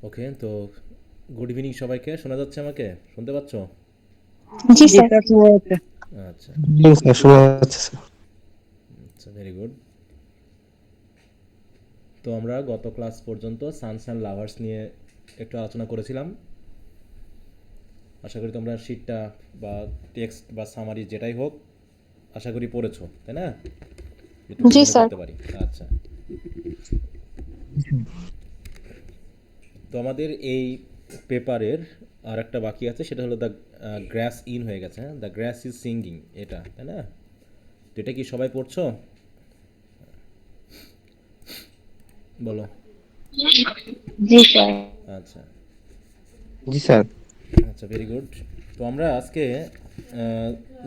ওকে, তো good evening সবাইকে। শোনা যাচ্ছে আমাকে? শুনতে পাচ্ছ? জি জি স্যার। স্যার, শোনা যাচ্ছে। আচ্ছা, জি স্যার, শোনা যাচ্ছে স্যার। আচ্ছা, ভেরি গুড। তো আমরা গত ক্লাস পর্যন্ত সানস অ্যান্ড লাভার্স নিয়ে একটু আলোচনা করেছিলাম। আশা করি তোমরা শিটটা বা টেক্সট বা সামারি যেটাই হোক আশা করি পড়েছো, তাই না? যেটুকু জি মনে স্যার। করতে পারি। আচ্ছা, তো আমাদের এই পেপারের আর একটা বাকি আছে, সেটা হলো দ্য গ্রাস ইন হয়ে গেছে। হ্যাঁ, দ্য গ্রাস ইজ সিঙ্গিং, এটা তাই না? তো এটা কি সবাই পড়ছো? বলো। জি স্যার। আচ্ছা, জি স্যার। আচ্ছা, ভেরি গুড। তো আমরা আজকে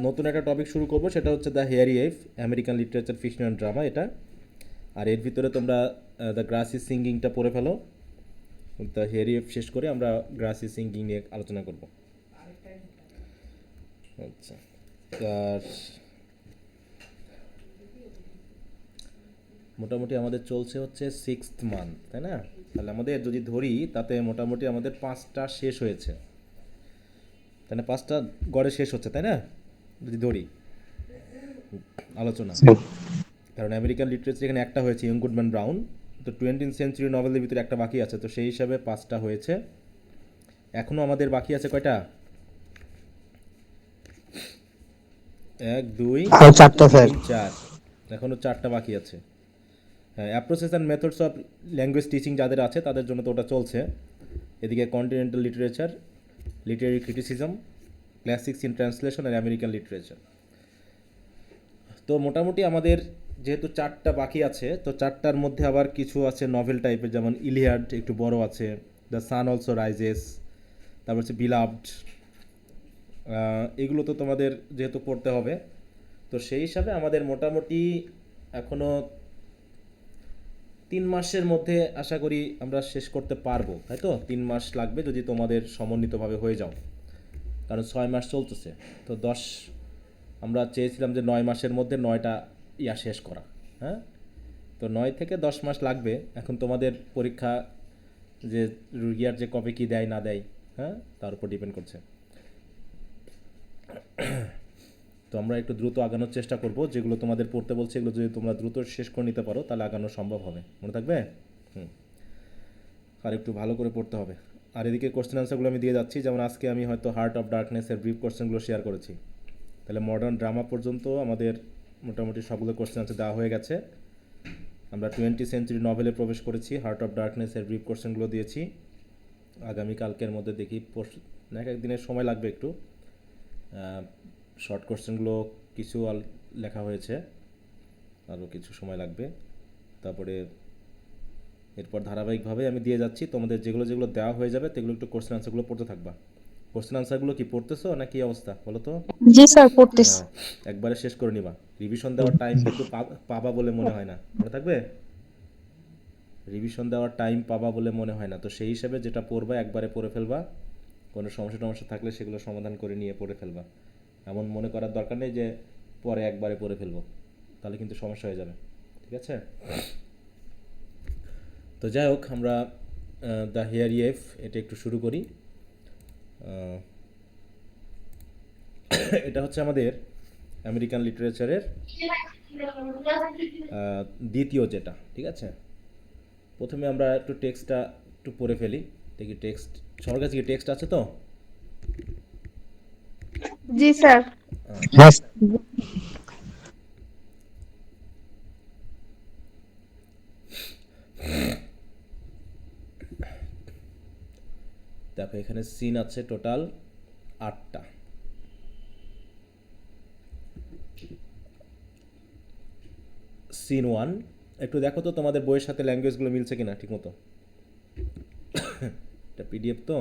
নতুন একটা টপিক শুরু করব, সেটা হচ্ছে the hairy F, American literature, fiction and drama, এটা। আর এর ভিতরে তোমরা দ্য গ্রাস ইজ সিঙ্গিংটা পড়ে ফেলো। দ্য হেয়ারি এফ শেষ করে আমরা গ্রাস ইজ সিঙ্গিং নিয়ে আলোচনা করব। আচ্ছা, আর মোটামুটি আমাদের চলছে হচ্ছে 6th মান্থ, তাই না? তাহলে আমাদের যদি ধরি তাতে মোটামুটি আমাদের 5টা শেষ হয়েছে, তাই না? 5টা গড়ে শেষ হচ্ছে, তাই না? যদি ধরি আলোচনা, স্যার। কারণ আমেরিকান লিটারেচার এখানে একটা হয়েছে, ইয়ং গুডম্যান ব্রাউন। তো 20th সেঞ্চুরি নভেলের ভিতরে একটা বাকি আছে, তো সেই হিসাবে 5টা হয়েছে। এখনও আমাদের বাকি আছে কয়টা? 1 2 স্যার, 4টা স্যার। 3 4, এখনও 4টা বাকি আছে। হ্যাঁ, approaches and methods of language teaching যাদের আছে তাদের জন্য তো ওটা চলছে। এদিকে continental literature, literary criticism, classics in translation আর আমেরিকান লিটারেচার। তো মোটামুটি আমাদের যেহেতু 4টা বাকি আছে, তো 4টার মধ্যে আবার কিছু আছে নভেল টাইপের, যেমন ইলিয়াড একটু বড় আছে, দ্য সান অলসো রাইজেস, তারপর হচ্ছে বিলাভড। এগুলো তো তোমাদের যেহেতু পড়তে হবে, তো সেই হিসাবে আমাদের মোটামুটি এখনও 3 মাসের মধ্যে আশা করি আমরা শেষ করতে পারবো, তাই তো? 3 মাস লাগবে যদি তোমাদের সমন্বিতভাবে হয়ে যাও, কারণ 6 মাস চলতেছে। তো আমরা চেয়েছিলাম যে 9 মাসের মধ্যে 9টা শেষ করা। হ্যাঁ, তো 9 থেকে 10 মাস লাগবে। এখন তোমাদের পরীক্ষা যে ইয়ার যে কবে কি দেয় না দেয়, হ্যাঁ, তার উপর ডিপেন্ড করছে। তো আমরা একটু দ্রুত আগানোর চেষ্টা করব, যেগুলো তোমাদের পড়তে বলছে এগুলো যদি তোমরা দ্রুত শেষ করে নিতে পারো তাহলে আগানো সম্ভব হবে, মনে থাকবে? হুম, আর একটু ভালো করে পড়তে হবে। আর এদিকে কোশ্চেন আনসারগুলো আমি দিয়ে যাচ্ছি, যেমন আজকে আমি হয়তো হার্ট অফ ডার্কনেসের ব্রিফ কোশ্চেনগুলো শেয়ার করেছি। তাহলে মডার্ন ড্রামা পর্যন্ত আমাদের মোটামুটি সবগুলো কোশ্চেন আনসার দেওয়া হয়ে গেছে। আমরা 20th সেঞ্চুরি নভেলে প্রবেশ করেছি, হার্ট অফ ডার্কনেসের ব্রিফ কোশ্চেনগুলো দিয়েছি। আগামীকালকের মধ্যে দেখি, এক একদিনের সময় লাগবে একটু। শর্ট কোশ্চেনগুলো কিছু লেখা হয়েছে, আরও কিছু সময় লাগবে। তারপরে এরপর ধারাবাহিকভাবে আমি দিয়ে যাচ্ছি, তোমাদের যেগুলো যেগুলো দেওয়া হয়ে যাবে সেগুলো একটু কোশ্চেন আনসারগুলো পড়তে থাকবা। কোশ্চেন আনসারগুলো কি পড়তেছো না কি অবস্থা বলো তো? জি স্যার, পড়তেছি। একবারে শেষ করে নিবা। রিভিশন দেওয়ার টাইম কিন্তু পাবা বলে মনে হয় না, মনে থাকবে? রিভিশন দেওয়ার টাইম পাবা বলে মনে হয় না। তো সেই হিসাবে যেটা পড়বা একবারে পড়ে ফেলবা। কোনো সমস্যা টমস্যা থাকলে সেগুলো সমাধান করে নিয়ে পড়ে ফেলবা। এমন মনে করার দরকার নেই যে পরে একবারে পড়ে ফেলবো, তাহলে কিন্তু সমস্যা হয়ে যাবে। ঠিক আছে? তো যাই হোক, আমরা দ্য হেয়ারি এফ এটা একটু শুরু করি। আহ, এটা হচ্ছে আমাদের আমেরিকান লিটারেচারের দ্বিতীয় যেটা, ঠিক আছে? প্রথমে আমরা একটু টেক্সটটা একটু পড়ে ফেলি, দেখি টেক্সট সবার কাছে কি টেক্সট আছে তো? জি স্যার। আচ্ছা, হ্যাঁ দেখো এখানে সিন আছে টোটাল 8টা। সিন 1, একটু দেখো তো তোমাদের বইয়ের সাথে ল্যাঙ্গুয়েজগুলো মিলছে কিনা ঠিকমতো। এটা পিডিএফ তো।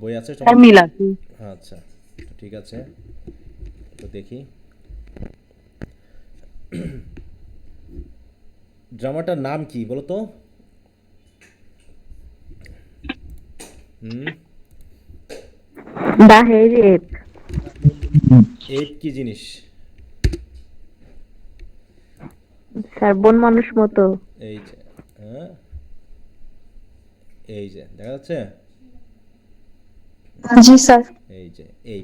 বই আছে আর সবার? মিল আছে। আচ্ছা, তো ঠিক আছে, তো দেখি ড্রামাটার নাম কি বলো তো? হুম, দা হেরিয়েট। এইট কি জিনিস? স্যার বন মানুষ মতো। এই যে, হ্যাঁ, এই যে দেখা যাচ্ছে, জি স্যার। এই যে এই।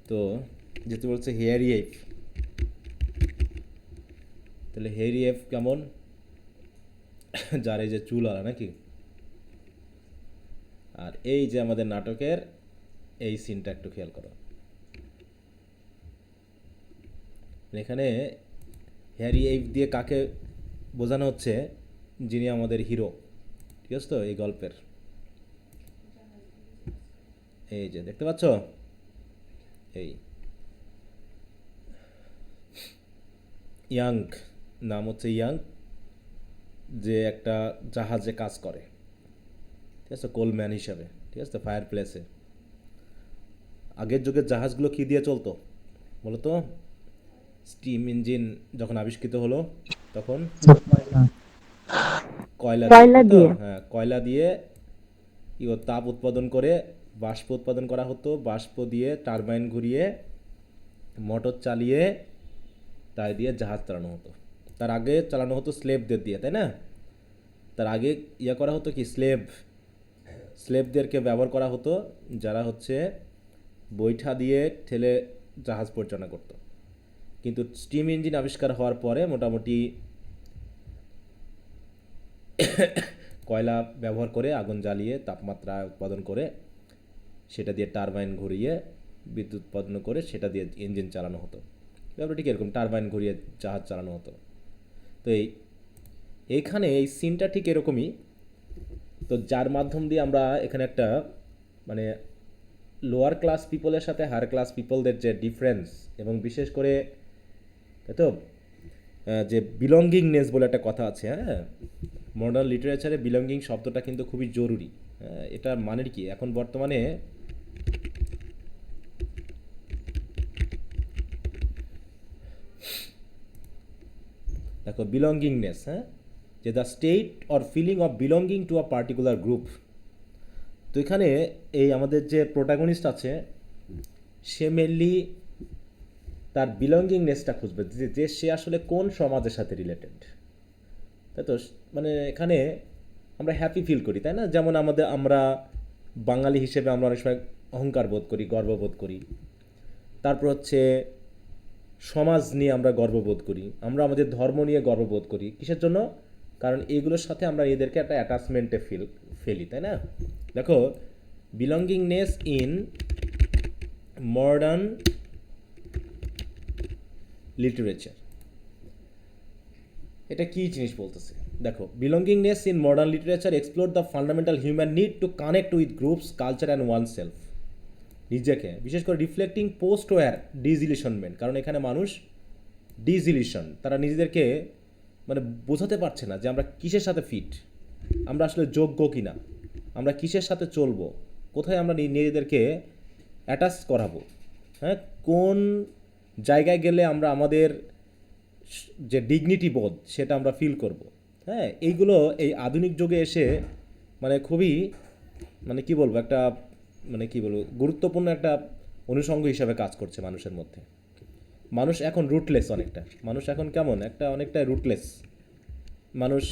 তো যেহেতু বলছে হেয়ারি এপ, তাহলে হেয়ারি এপ কেমন? যার এই যে চুল আলা নাকি। আর এই যে আমাদের নাটকের এই সিনটা একটু খেয়াল করো, এখানে হ্যারি এইপ দিয়ে কাকে বোঝানো হচ্ছে? যিনি আমাদের হিরো, ঠিক আছে তো এই গল্পের। এই যে দেখতে পাচ্ছ, এই ইয়াং, নাম হচ্ছে ইয়াং, যে একটা জাহাজে কাজ করে, ঠিক আছে, কোলম্যান হিসাবে, ঠিক আছে, ফায়ার প্লেসে। আগের যুগের জাহাজগুলো কী দিয়ে চলতো বলো তো? স্টিম ইঞ্জিন যখন আবিষ্কৃত হলো তখন কয়লা দিয়ে, কয়লা তাই তো? দিয়ে। হ্যাঁ, কয়লা দিয়ে তাপ উৎপাদন করে বাষ্প উৎপাদন করা হতো, বাষ্প দিয়ে টারবাইন ঘুরিয়ে মোটর চালিয়ে তাই দিয়ে জাহাজ চালানো হতো। তার আগে চালানো হতো স্লেভদের দিয়ে, তাই না? তার আগে করা হতো কি, স্লেভদেরকে ব্যবহার করা হতো, যারা হচ্ছে বৈঠা দিয়ে ঠেলে জাহাজ পরিচালনা করতো। কিন্তু স্টিম ইঞ্জিন আবিষ্কার হওয়ার পরে মোটামুটি কয়লা ব্যবহার করে আগুন জ্বালিয়ে তাপমাত্রা উৎপাদন করে সেটা দিয়ে টারবাইন ঘুরিয়ে বিদ্যুৎ উৎপাদন করে সেটা দিয়ে ইঞ্জিন চালানো হতো। ব্যাপারটা ঠিক এরকম, টারবাইন ঘুরিয়ে জাহাজ চালানো হতো। তো এইখানে এই সিনটা ঠিক এরকমই। তো যার মাধ্যম দিয়ে আমরা এখানে একটা মানে লোয়ার ক্লাস পিপলের সাথে হায়ার ক্লাস পিপলদের যে ডিফারেন্স, এবং বিশেষ করে তাই তো যে বিলঙ্গিংনেস বলে একটা কথা আছে, হ্যাঁ, মডার্ন লিটারেচারে বিলঙ্গিং শব্দটা কিন্তু খুবই জরুরি। হ্যাঁ, এটার মানের কি এখন বর্তমানে দেখো, বিলঙ্গিংনেস, হ্যাঁ, যে the state or feeling of belonging to a particular group. তো এখানে এই আমাদের যে প্রোটাগনিস্ট আছে সে মেনলি তার বিলঙ্গিংনেসটা খুঁজবে, যে সে আসলে কোন সমাজের সাথে রিলেটেড, তাই তো? মানে এখানে আমরা হ্যাপি ফিল করি, তাই না? যেমন আমরা বাঙালি হিসেবে আমরা অনেক সময় অহংকার বোধ করি, গর্ববোধ করি। তারপর হচ্ছে সমাজ নিয়ে আমরা গর্ববোধ করি, আমরা আমাদের ধর্ম নিয়ে গর্ববোধ করি। কিসের জন্য? কারণ এগুলোর সাথে আমরা এদেরকে একটা অ্যাটাচমেন্টে ফেলি, তাই না? দেখো, বিলঙ্গিংনেস ইন মডার্ন লিটারেচার, এটা কী জিনিস বলতেছে? দেখো, belongingness in modern literature explore the fundamental human need to connect with groups, culture and one self. নিজেকে, বিশেষ করে রিফ্লেক্টিং পোস্ট ওয়্যার ডিজিলিশনমেন্ট, কারণ এখানে মানুষ ডিজিলিশন, তারা নিজেদেরকে মানে বোঝাতে পারছে না যে আমরা কিসের সাথে ফিট, আমরা আসলে যোগ্য কিনা, আমরা কিসের সাথে চলবো, কোথায় আমরা নিজেদেরকে অ্যাটাচ করাবো, হ্যাঁ, কোন জায়গায় গেলে আমরা আমাদের যে ডিগনিটি বোধ সেটা আমরা ফিল করব। হ্যাঁ, এইগুলো এই আধুনিক যুগে এসে মানে খুবই মানে কি বলবো, একটা মানে কি বলবো, গুরুত্বপূর্ণ একটা অনুষঙ্গ হিসাবে কাজ করছে মানুষের মধ্যে। মানুষ এখন রুটলেস অনেকটা, মানুষ এখন কেমন একটা অনেকটা রুটলেস মানুষ।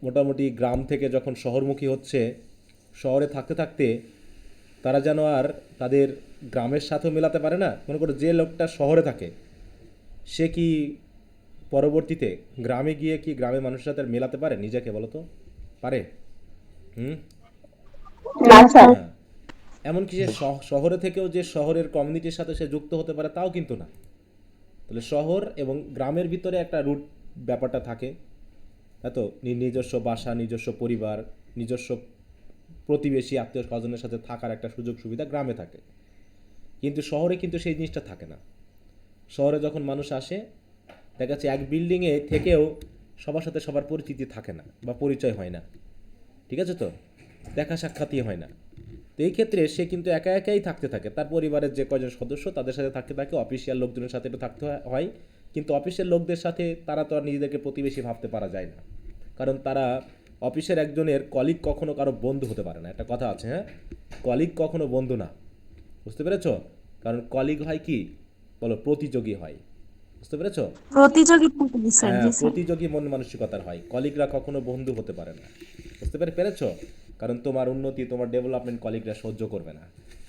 মোটামুটি গ্রাম থেকে যখন শহরমুখী হচ্ছে, শহরে থাকতে থাকতে তারা যেন আর তাদের গ্রামের সাথেও মেলাতে পারে না। মনে করো যে লোকটা শহরে থাকে সে কি পরবর্তীতে গ্রামে গিয়ে কি গ্রামের মানুষের সাথে আর মেলাতে পারে নিজেকে, বলো তো? পারে? হুম। না স্যার। হ্যাঁ, এমনকি যে শহরে থেকেও যে শহরের কমিউনিটির সাথে সে যুক্ত হতে পারে তাও কিন্তু না। তাহলে শহর এবং গ্রামের ভিতরে একটা রুট ব্যাপারটা থাকে, তাই তো? নিজস্ব বাসা, নিজস্ব পরিবার, নিজস্ব প্রতিবেশী, আত্মীয় স্বজনের সাথে থাকার একটা সুযোগ সুবিধা গ্রামে থাকে। কিন্তু শহরে কিন্তু সেই জিনিসটা থাকে না। শহরে যখন মানুষ আসে, দেখা যাচ্ছে এক বিল্ডিংয়ে থেকেও সবার সাথে সবার পরিচিতি থাকে না বা পরিচয় হয় না, ঠিক আছে তো? দেখা সাক্ষাৎই হয় না। তো এই ক্ষেত্রে সে কিন্তু একা একাই থাকতে থাকে। তার পরিবারের যে কয়জন সদস্য তাদের সাথে থাকতে থাকে, অফিসিয়াল লোকজনের সাথে একটু থাকতে হয়, কিন্তু অফিসের লোকদের সাথে তারা তো আর নিজেদেরকে প্রতিবেশী ভাবতে পারা যায় না, কারণ তারা অফিসের একজনের কলিগ কখনো কারো বন্ধু হতে পারে না। একটা কথা আছে, হ্যাঁ, কলিগ কখনো বন্ধু না। বুঝতে পেরেছো? কারণ কলিগ হয় কি, বলো, প্রতিযোগী হয়। বুঝতে পেরেছো? প্রতিযোগিতা করি স্যার। হ্যাঁ, জি স্যার। প্রতিযোগী মন মানসিকতার হয়, কলিগরা কখনো বন্ধু হতে পারে না। বুঝতে পেরেছো? কারণ তোমার উন্নতি, তোমার ডেভেলপমেন্ট কলিগরা সহ্য করবে না।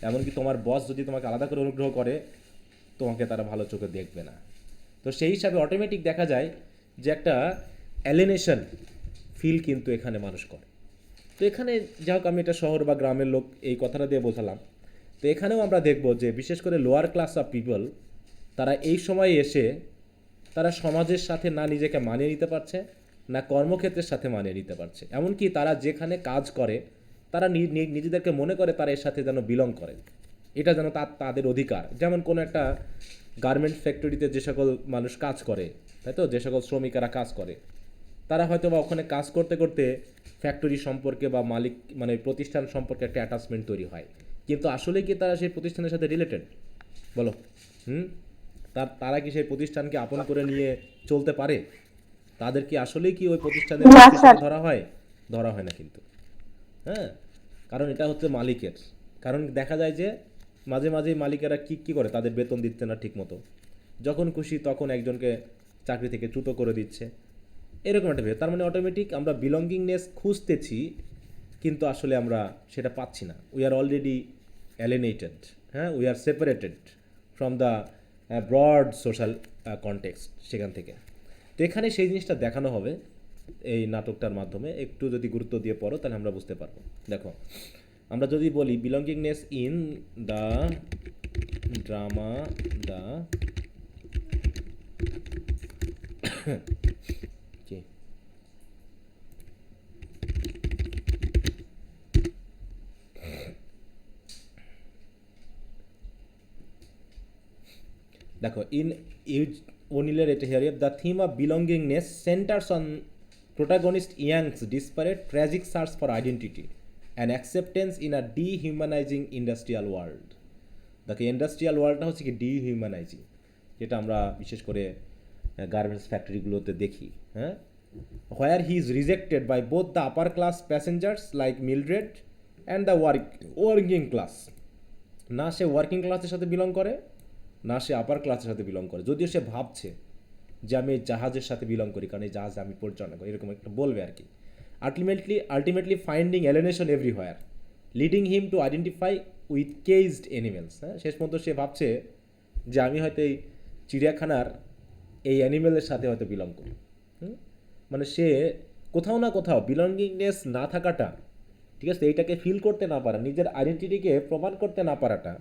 এমনকি তোমার বস যদি তোমাকে আলাদা করে অনুগ্রহ করে, তোমাকে তারা ভালো চোখে দেখবে না। তো সেই হিসাবে অটোমেটিক দেখা যায় যে একটা অ্যালিনেশন ফিল কিন্তু এখানে মানুষ করে। তো এখানে যা হোক, আমি এটা শহর বা গ্রামের লোক এই কথাটা দিয়ে বোঝালাম। তো এখানেও আমরা দেখব যে বিশেষ করে লোয়ার ক্লাস অফ পিপল, তারা এই সময়ে এসে তারা সমাজের সাথে না নিজেকে মানিয়ে নিতে পারছে, না কর্মক্ষেত্রের সাথে মানিয়ে নিতে পারছে। এমনকি তারা যেখানে কাজ করে, তারা নিজেদেরকে মনে করে তারা এর সাথে যেন বিলং করে, এটা যেন তাদের অধিকার। যেমন কোনো একটা গার্মেন্টস ফ্যাক্টরিতে যে সকল মানুষ কাজ করে, তাই তো, যে সকল শ্রমিকেরা কাজ করে, তারা হয়তো বা ওখানে কাজ করতে করতে ফ্যাক্টরি সম্পর্কে বা মালিক মানে প্রতিষ্ঠান সম্পর্কে একটা অ্যাটাচমেন্ট তৈরি হয়, কিন্তু আসলে কি তারা সেই প্রতিষ্ঠানের সাথে রিলেটেড? বলো। হুম তারা কি সেই প্রতিষ্ঠানকে আপন করে নিয়ে চলতে পারে? তাদের কি আসলেই কি ওই প্রতিষ্ঠানের না ব্যক্তি স্যার। হিসেবে ধরা হয়? ধরা হয় না কিন্তু। হ্যাঁ, কারণ এটা হচ্ছে মালিকের। কারণ দেখা যায় যে মাঝে মাঝেই মালিকেরা কি করে, তাদের বেতন দিচ্ছে না ঠিক মতো, যখন খুশি তখন একজনকে চাকরি থেকে চ্যুত করে দিচ্ছে, এরকম একটা ব্যাপার। তার মানে অটোমেটিক আমরা বিলঙ্গিংনেস খুঁজতেছি, কিন্তু আসলে আমরা সেটা পাচ্ছি না। We are already alienated. হ্যাঁ, we are separated from the broad social context, সেখান থেকে। তো এখানে সেই জিনিসটা দেখানো হবে এই নাটকটার মাধ্যমে। একটু যদি গুরুত্ব দিয়ে পড়ো তাহলে আমরা বুঝতে পারবো। দেখো, আমরা যদি বলি belongingness in the drama, the কি দেখো, ইন ইউজ ওনিলের এটা here, the theme of belongingness centres on protagonist Yank's desperate tragic search for identity and acceptance in a dehumanising industrial world. দেখো, ইন্ডাস্ট্রিয়াল ওয়ার্ল্ডটা হচ্ছে কি ডিহিউম্যানাইজিং, যেটা আমরা বিশেষ করে গার্মেন্টস ফ্যাক্টরিগুলোতে দেখি। হ্যাঁ, where he is rejected by both the upper class passengers like Mildred and the working class. না সে ওয়ার্কিং ক্লাসের সাথে বিলং করে, না সে আপার ক্লাসের সাথে বিলং করে, যদিও সে ভাবছে যে আমি এই জাহাজের সাথে বিলং করি, কারণ এই জাহাজ আমি পরিচালনা করি, এরকম একটা বলবে আর কি। Ultimately finding alienation everywhere, leading him to identify with caged animals. হ্যাঁ, শেষ পর্যন্ত সে ভাবছে যে আমি হয়তো এই চিড়িয়াখানার এই অ্যানিমেলের সাথে হয়তো বিলং করি। মানে সে কোথাও না কোথাও বিলঙ্গিংনেস না থাকাটা, ঠিক আছে, এইটাকে ফিল করতে না পারা, নিজের আইডেন্টিটিকে প্রমাণ করতে না পারাটা,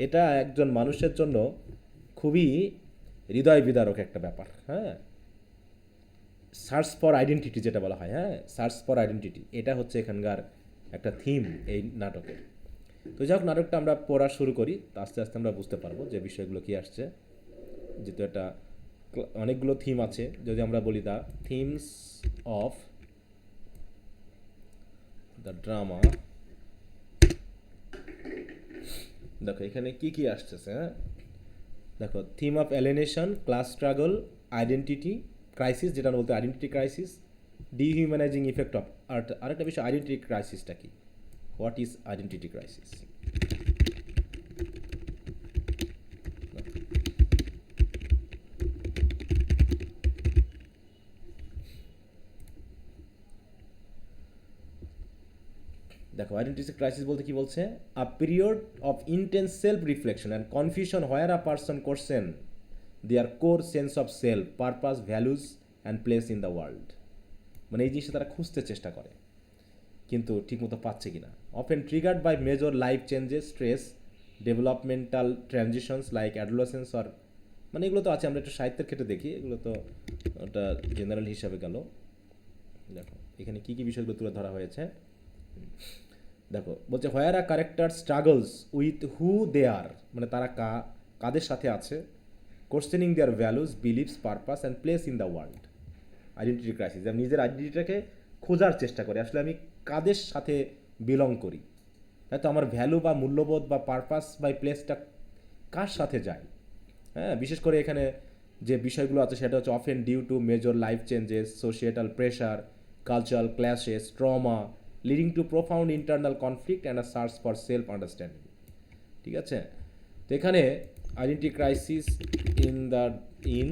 এটা একজন মানুষের জন্য খুবই হৃদয় বিদারক একটা ব্যাপার। হ্যাঁ, সার্চ ফর আইডেন্টিটি যেটা বলা হয়, হ্যাঁ, সার্চ ফর আইডেন্টিটি, এটা হচ্ছে এখানকার একটা থিম এই নাটকের। তো যাই হোক, নাটকটা আমরা পড়া শুরু করি, আস্তে আস্তে আমরা বুঝতে পারবো যে বিষয়গুলো কী আসছে। যেহেতু এটা অনেকগুলো থিম আছে, যদি আমরা বলি the themes of the drama. দেখো এখানে কি কি আসতেছে। হ্যাঁ, দেখো, theme of alienation, class struggle, identity crisis, যেটা বলতে identity crisis, dehumanising effect of art. আরেকটা বিষয়, আইডেন্টিটি ক্রাইসিসটা কি, হোয়াট ইজ আইডেন্টিটি ক্রাইসিস। দেখো, আইডেন্টিটি ক্রাইসিস বলতে কি বলছে, a period of intense self reflection and confusion where a person question their core sense of self, purpose, values and place in the world. মানে এই জিনিসটা তারা খুঁজতে চেষ্টা করে, কিন্তু ঠিকমতো পাচ্ছে কিনা। Often triggered by major life changes, stress, developmental transitions like adolescence or, মানে এগুলো তো আছে, আমরা একটু সাহিত্যের ক্ষেত্রে দেখি, এগুলো তো ওটা জেনারেল হিসাবে গেল। দেখো এখানে কী কী বিষয়গুলো তুলে ধরা হয়েছে। দেখো বলছে, where a character struggles with who they are, মানে তারা কাদের সাথে আছে, questioning their values, beliefs, purpose and place in the world. Identity crisis, আমি নিজের আইডেন্টিটিটাকে খোঁজার চেষ্টা করি, আসলে আমি কাদের সাথে বিলং করি, হয়তো আমার ভ্যালু বা মূল্যবোধ বা পারপাস বা প্লেসটা কার সাথে যায়। হ্যাঁ, বিশেষ করে এখানে যে বিষয়গুলো আছে সেটা হচ্ছে often due to major life changes, societal pressure, cultural clashes, trauma, leading to profound internal conflict and a search for self understanding. ঠিক আছে? তো এখানে identity crisis in the in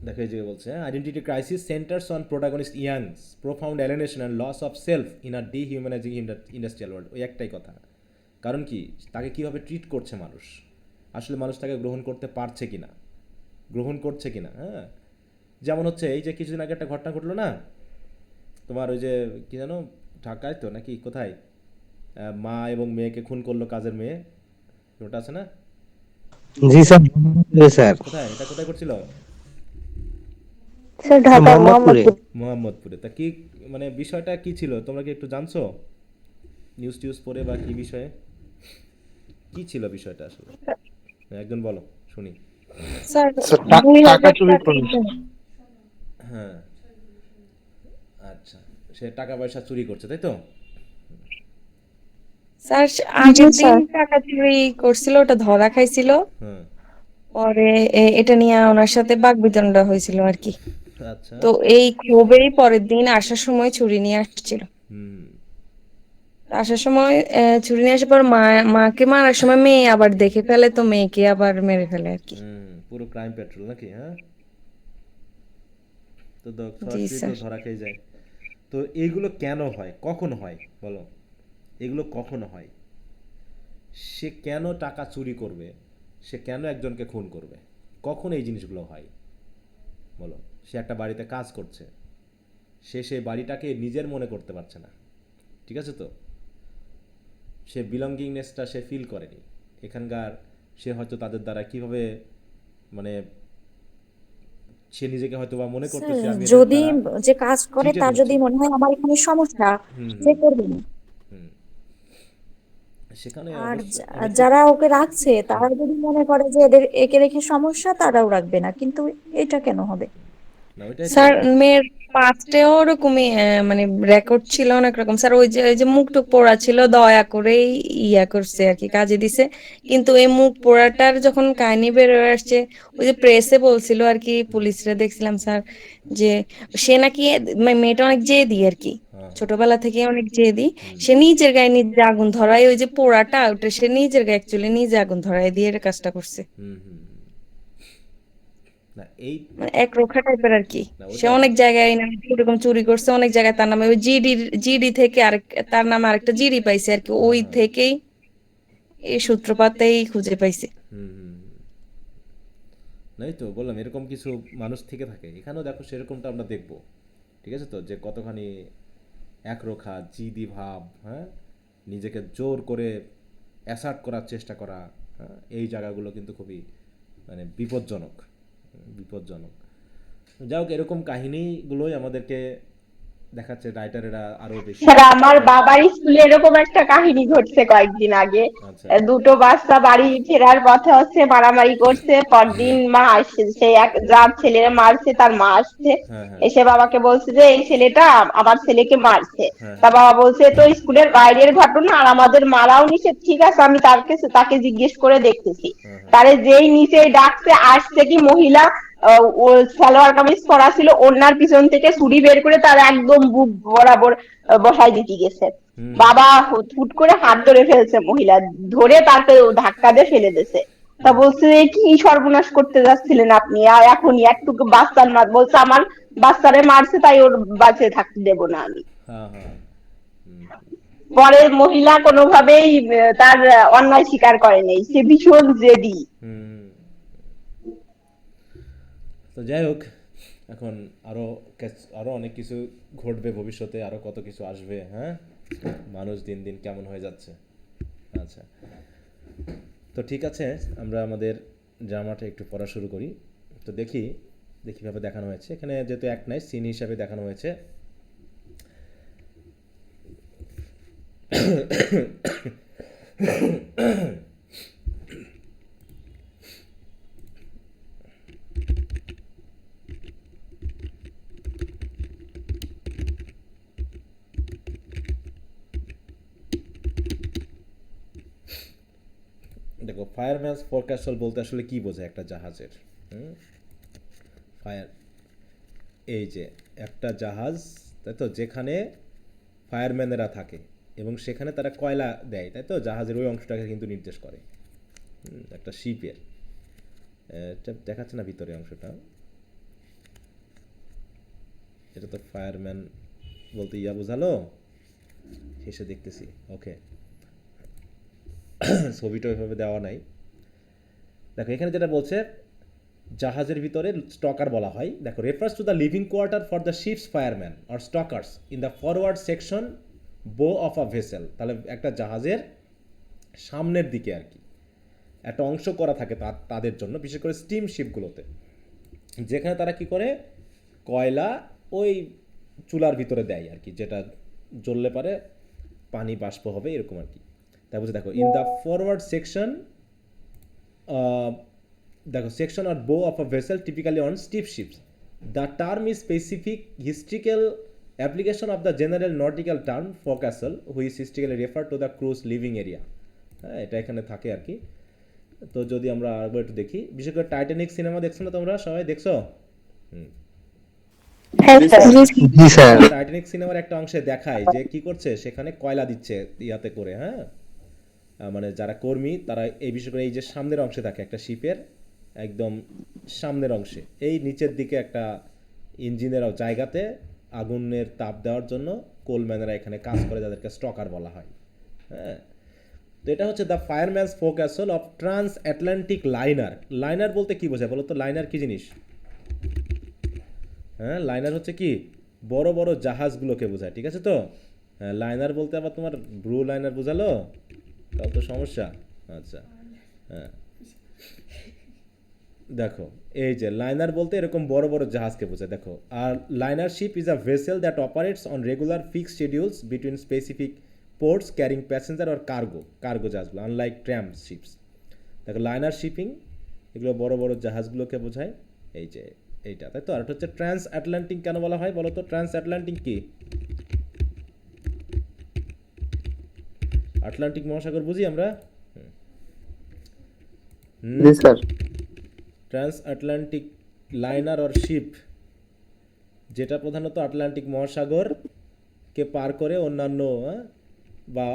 দেখো এই যে বলছে identity crisis centres on protagonist Yank's profound alienation and loss of self in a dehumanising industrial world. ওই একটাই কথা। কারণ কি, তাকে কীভাবে ট্রিট করছে মানুষ, আসলে মানুষ তাকে গ্রহণ করতে পারছে কি না, গ্রহণ করছে কি না। হ্যাঁ, যেমন হচ্ছে এই যে কিছুদিন আগে একটা ঘটনা ঘটলো না, তোমার ওই যে কী জানো, ঢাকায় তো নাকি কোথায়, মা এবং মেয়েকে খুন করলো, কাজের মেয়ে, ওটা আছে না? জি স্যার। জি স্যার। কোথায় এটা, কোথায় করছিল? স্যার ঢাকার মোহাম্মদপুরে। মোহাম্মদপুর। মোহাম্মদপুরে। তা কি মানে বিষয়টা কি ছিল, তোমরা কি একটু জানছো নিউজ টিউজ পড়ে, বা কি বিষয়ে কি ছিল বিষয়টা আসলে? একজন বলো শুনি। স্যার স্যার, 2000 টাকা চুরি টাকা করেছে। হ্যাঁ, আচ্ছা, সে টাকা পয়সা চুরি করছে তাই তো? স্যার জি আগের দিন স্যার। টাকা চুরি করছিল, ওটা ধরা খাইছিল। হ্যাঁ, পরে এটা নিয়ে ওনার সাথে বাকবিতণ্ডা হয়েছিল আর কি। আচ্ছা। তো এই ক্ষোভেই পরের দিন আসার সময় ছুরি নিয়ে আসছিল। হুম আসার সময় ছুরি নিয়ে আসার পর মাকে মারার সময় মেয়ে আবার দেখে ফেলে, তো মেয়েকে আবার মেরে ফেলে আর কি। হুম, পুরো ক্রাইম পেট্রোল নাকি? হ্যাঁ, তো জি সরাসরি তো স্যার। ধরা খেয়ে যায়। তো এইগুলো কেন হয়, কখন হয় বলো? এগুলো কখন হয়? সে কেন টাকা চুরি করবে, সে কেন একজনকে খুন করবে, কখন এই জিনিসগুলো হয় বলো? সে একটা বাড়িতে কাজ করছে, সে সেই বাড়িটাকে নিজের মনে করতে পারছে না, ঠিক আছে? তো সে বিলঙ্গিংনেসটা সে ফিল করেনি এখানকার। সে হয়তো তাদের দ্বারা কিভাবে মানে সে নিজেকে হয়তো বা মনে স্যার, করতেছে আমি এদের যদি দ্বারা যে কাজ করে চিটেড তার যদি হচ্ছি। মনে হয় আমার এখানে সমস্যা, হুম সে হুম করবে না। হুম, সেখানে আর অবশ্য অনেক যারা ওকে রাখছে তারা যদি মনে করে যে একে রেখে সমস্যা, তারাও রাখবে না। কিন্তু এটা কেন হবে? না, ওইটাই তো। স্যার মেয়ের পাস্টেও ওরকমই মানে রেকর্ড ছিল অনেক রকম। স্যার ওই যে মুখ টুক পোড়া ছিল, দয়া করেই ইয়া করছে আর কি, কাজে দিছে। কিন্তু এই মুখ পোড়াটার যখন কাহিনী বের হয়ে আসছে, ওই যে প্রেসে বলছিল আর কি, পুলিশরা দেখছিলাম স্যার, যে সে নাকি মেয়েটা অনেক জেদি আর কি, হ্যাঁ হ্যাঁ। ছোটবেলা থেকে অনেক জেদি। হুম সে নিজের গায়ে নিজে আগুন ধরায়, ওই যে পোড়াটা ওটা সে নিজের গায়ে অ্যাকচুয়ালি নিজে আগুন ধরায় দিয়ে এর কাজটা করছে। হুম হুম হুম। না এই, মানে একরোখা টাইপের আর কি। না সে ওটাই। অনেক জায়গায় নামে এরকম চুরি করছে, অনেক জায়গায় তার নামে ওই জিডি থেকে আরেক, তার নামে আরেকটা জিডি পাইছে আর কি, হ্যাঁ ওই হ্যাঁ। থেকেই এই সূত্রপাতেই খুঁজে পাইছে। হুম হুম হুম। নাই তো বললাম এরকম কিছু মানুষ থেকে থাকে এখানেও, দেখো সেরকমটা আমরা দেখব, ঠিক আছে? তো যে কতখানি একরোখা জিদি ভাব, হ্যাঁ, নিজেকে জোর করে অ্যাসার্ট করার চেষ্টা করা, হ্যাঁ, এই জায়গাগুলো কিন্তু খুবই মানে বিপজ্জনক, বিপজ্জনক। যাই হোক, এরকম কাহিনীগুলোই আমাদেরকে দেখাচ্ছে রাইটারেরা আরও বেশি। স্যার আমার বাবার স্কুলে এরকম একটা কাহিনী ঘটছে কয়েকদিন আগে। আচ্ছা। দুটো বাচ্চা বাড়ি ফেরার পথে হচ্ছে মারামারি করছে, পরদিন মা আসছে, সে এক যার ছেলেরা মারছে তার মা আসছে, হ্যাঁ হ্যাঁ এসে বাবাকে বলছে যে এই ছেলেটা আমার ছেলেকে মারছে। হ্যাঁ তা হ্যাঁ বাবা বলছে তো স্কুলের বাইরের ঘটনা, আর আমাদের মারাও নিষেধ, ঠিক আছে আমি তাকে জিজ্ঞেস করে দেখতেছি। হ্যাঁ হ্যাঁ তারে যেই নিচে ডাকছে, আসছে কি মহিলা, ও সালোয়ার কামিজ পরা ছিল, ওনার পিছন থেকে ছুরি বের করে তার একদম বুক বরাবর বসাই দিতে গেছে। হুম হুম বাবা হুট করে হাত ধরে ফেলছে, মহিলা ধরে তাকে ধাক্কা দিয়ে ফেলে দিয়েছে। তা হুম বলছে কি সর্বনাশ করতে যাচ্ছিলেন আপনি, আর এখনই একটুকু বাচ্চার মার, বলছে আমার বাচ্চারে মারছে তাই ওর বাঁচে থাকতে দেবো না আমি। হ্যাঁ হ্যাঁ হুম পরে মহিলা কোনোভাবেই তার অন্যায় স্বীকার করে নাই, সে ভীষণ জেদি। হুম। তো যাই হোক, এখন আরও আরও অনেক কিছু ঘটবে ভবিষ্যতে, আরও কত কিছু আসবে। হ্যাঁ, মানুষ দিন দিন কেমন হয়ে যাচ্ছে। আচ্ছা, তো ঠিক আছে, আমরা আমাদের ড্রামাটা একটু পড়া শুরু করি। তো দেখি কীভাবে দেখানো হয়েছে এখানে, যেহেতু এক নাই সিন হিসাবে দেখানো হয়েছে। দেখো, ফায়ারম্যানস ফোরকাস্টল বলতে আসলে কি বোঝায় একটা জাহাজের? হুম, ফায়ার, এই যে একটা জাহাজ, তাই তো, যেখানে ফায়ারম্যানেরা থাকে এবং সেখানে তারা কয়লা দেয়, তাই তো, জাহাজের ওই অংশটাকে কিন্তু নির্দেশ করে। একটা শিপের, এটা দেখাচ্ছে না ভিতরে অংশটা, এটা তো ফায়ারম্যান বলতে ইয়া বোঝালো, শেষে দেখতেছি। ওকে, ছবিটা ওইভাবে দেওয়া নাই। দেখো এখানে যেটা বলছে, জাহাজের ভিতরে স্টকার বলা হয়। দেখো, refers to the living quarter for the ship's fireman or stokers in the forward section bow of a vessel. তাহলে একটা জাহাজের সামনের দিকে আর কি একটা অংশ করা থাকে তাদের জন্য, বিশেষ করে স্টিম শিপগুলোতে, যেখানে তারা কি করে, কয়লা ওই চুলার ভিতরে দেয় আর কি, যেটা জ্বললে পারে পানি বাষ্প হবে এরকম আর কি। তাই বলছে দেখো, ইন দ্য ফরওয়ার্ড সেকশন, দেখো, সেকশন আর bow of a vessel typically on steam ships. The term is specific historical application of the general nautical term forecastle which historically refer to the crew's living area. হ্যাঁ, এটা এখানে থাকে আর কি। তো যদি আমরা আরেকবার একটু দেখি, বিশেষ করে টাইটানিক সিনেমা দেখছো না তোমরা, সবাই দেখছো? হ্যাঁ স্যার। জি স্যার। টাইটানিক সিনেমার একটা অংশে দেখায় যে কি করছে, সেখানে কয়লা দিচ্ছে ইয়াতে করে, হ্যাঁ, মানে যারা কর্মী তারা এই বিশেষ করে এই যে সামনের অংশে থাকে একটা শিপের একদম সামনের অংশে, এই নিচের দিকে একটা ইঞ্জিনের জায়গাতে আগুনের তাপ দেওয়ার জন্য কোলম্যানেরা এখানে কাজ করে, যাদেরকে স্টকার বলা হয়। হ্যাঁ, তো এটা হচ্ছে the fireman's forecastle of transatlantic liner. Liner বলতে কি বোঝায় বলো তো? লাইনার কি জিনিস? হ্যাঁ, লাইনার হচ্ছে কি, বড় বড় জাহাজগুলোকে বোঝায়, ঠিক আছে তো? হ্যাঁ, লাইনার বলতে আবার তোমার ব্লু লাইনার বোঝালো, তাও তো সমস্যা। আচ্ছা, হ্যাঁ, দেখো এই যে লাইনার বলতে এরকম বড় বড় জাহাজকে বোঝায়। দেখো, আর liner ship is a vessel that operates on regular fixed schedules between specific ports carrying passenger আর কার্গো জাহাজগুলো, আনলাইক ট্রাম শিপস। দেখো, লাইনার শিপিং এগুলো বড় বড় জাহাজগুলোকে বোঝায়, এই যে এইটা, তাই তো? আর এটা হচ্ছে ট্রান্স আটলান্টিক কেন বলা হয় বলো তো? ট্রান্স আটলান্টিক কি? আটলান্টিক মহাসাগর বুঝি আমরা। জি sir. Transatlantic liner or ship, যেটা প্রধানত আটলান্টিক মহাসাগরকে পার করে অন্যান্য বা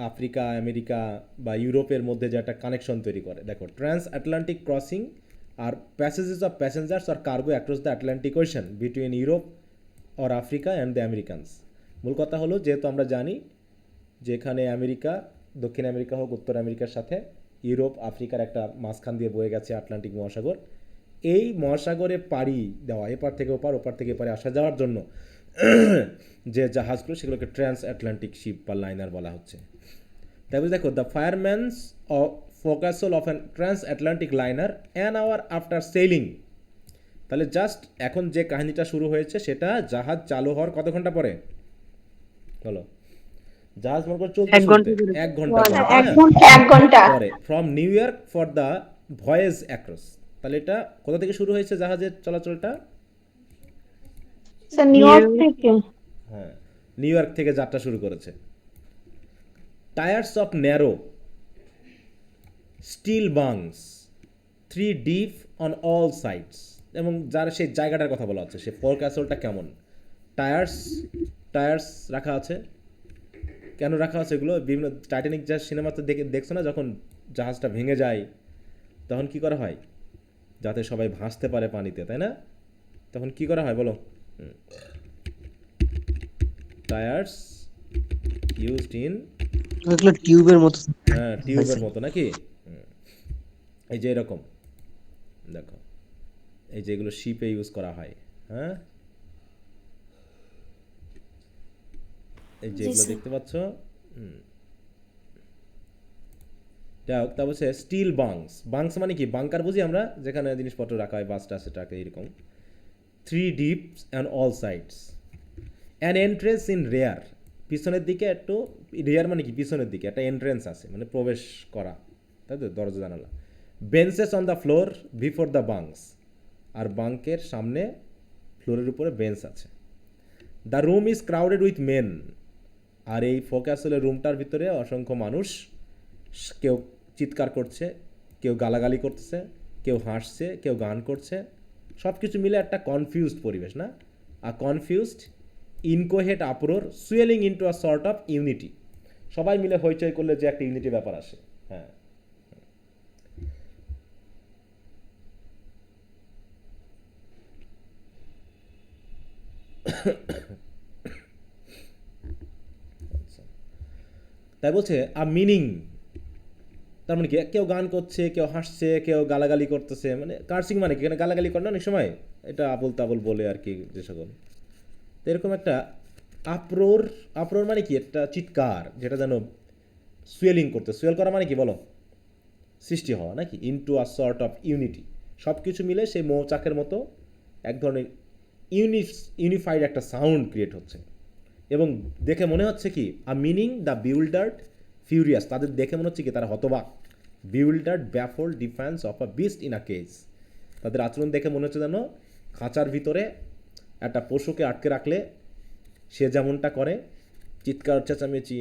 আফ্রিকা, আমেরিকা বা ইউরোপের মধ্যে যে একটা কানেকশন তৈরি করে। দেখো, ট্রান্স আটলান্টিক ক্রসিং আর প্যাসেজেস অফ প্যাসেঞ্জার্স আর cargo across the Atlantic Ocean between Europe or Africa and the Americans. মূল কথা হলো, যেহেতু আমরা জানি যে এখানে আমেরিকা, দক্ষিণ আমেরিকা হোক উত্তর আমেরিকার সাথে ইউরোপ, আফ্রিকার একটা মাঝখান দিয়ে বয়ে গেছে আটলান্টিক মহাসাগর, এই মহাসাগরে পাড়ি দেওয়া, এপার থেকে ওপার, ওপার থেকে এপারে আসা যাওয়ার জন্য যে জাহাজগুলো, সেগুলোকে ট্রান্স আটলান্টিক শিপ বা লাইনার বলা হচ্ছে। তাই বলে দেখো, the fireman's forecastle of an transatlantic liner an hour after sailing. তাহলে জাস্ট এখন যে কাহিনীটা শুরু হয়েছে সেটা জাহাজ চালু হওয়ার কত ঘন্টা পরে বলো? জাহাজ মনে করে চলতে চলতে 1 ঘন্টা পরে, তাই না? 1 ঘন্টা পরে from new York for the voice across. তাহলে এটা কোথা থেকে শুরু হয়েছে জাহাজের চলাচলটা? স্যার নিউ ইয়র্ক থেকে। হ্যাঁ, নিউ ইয়র্ক থেকে যাত্রা শুরু করেছে। Tiers of narrow steel bunks 3 deep on all sides, এবং যার সেই জায়গাটার কথা বলা হচ্ছে, সে ফোরক্যাসলটা কেমন, টায়ার্স রাখা আছে। কেন রাখা আছে এগুলো? বিভিন্ন টাইটানিক যা সিনেমাতে দেখছো না, যখন জাহাজটা ভেঙে যায় তখন কি করা হয়, যাতে সবাই ভাসতে পারে পানিতে, তাই না? তখন কি করা হয় বলো? টায়ার্স ইউজড ইন, এগুলো টিউবের মতো। হ্যাঁ, টিউবের মতো নাকি? এই যে এরকম দেখো, এই যে এগুলো শিপে ইউজ করা হয়। হ্যাঁ, এই যে এগুলো দেখতে পাচ্ছ। তা বলছে স্টিল বাংস মানে কি? বাংকার বুঝি আমরা, যেখানে জিনিসপত্র রাখা হয়, বাসটা সেটাকে এরকম। 3 deep and all sides an entrance in rare, পিছনের দিকে একটু, রেয়ার মানে কি? পিছনের দিকে একটা এন্ট্রেন্স আছে, মানে প্রবেশ করা, তাই তো, দরজা জানালা। Benches on the floor before the bunks, আর বাঙ্কের সামনে ফ্লোরের উপরে বেঞ্চ আছে। The room is crowded with men, আর এই ফোরক্যাসলের রুমটার ভিতরে অসংখ্য মানুষ, কেউ চিৎকার করছে, কেউ গালাগালি করতেছে, কেউ হাসছে, কেউ গান করছে, সব কিছু মিলে একটা কনফিউজড পরিবেশ না, আর confused inchoate uproar swelling into a sort of unity, সবাই মিলে হইচই করলে যে একটা ইউনিটি ব্যাপার আসে। হ্যাঁ, তাই বলছে আ মিনিং, তার মানে কি কেউ গান করছে, কেউ হাসছে, কেউ গালাগালি করতেছে, মানে কার্সিং মানে কি, এখানে গালাগালি করে না অনেক সময়, এটা আবল তাবল বলে আর কি যে সকল। তো এরকম একটা আপ্রোর, আপ্রোর মানে কি একটা চিৎকার, যেটা যেন সুয়েলিং করতে, সুয়েল করা মানে কি বলো, সৃষ্টি হওয়া নাকি, into a sort of unity, সব কিছু মিলে সেই মৌচাকের মতো এক ধরনের ইউনিফাইড একটা সাউন্ড ক্রিয়েট হচ্ছে। এবং দেখে মনে হচ্ছে কি a meaning the bewildered furious, তাদের দেখে মনে হচ্ছে কি তারা হতবাক, bewildered baffled defiance of a beast in a cage, তাদের আচরণ দেখে মনে হচ্ছে যেন খাঁচার ভিতরে একটা পশুকে আটকে রাখলে সে যেমনটা করে, চিৎকার চেঁচামেচি,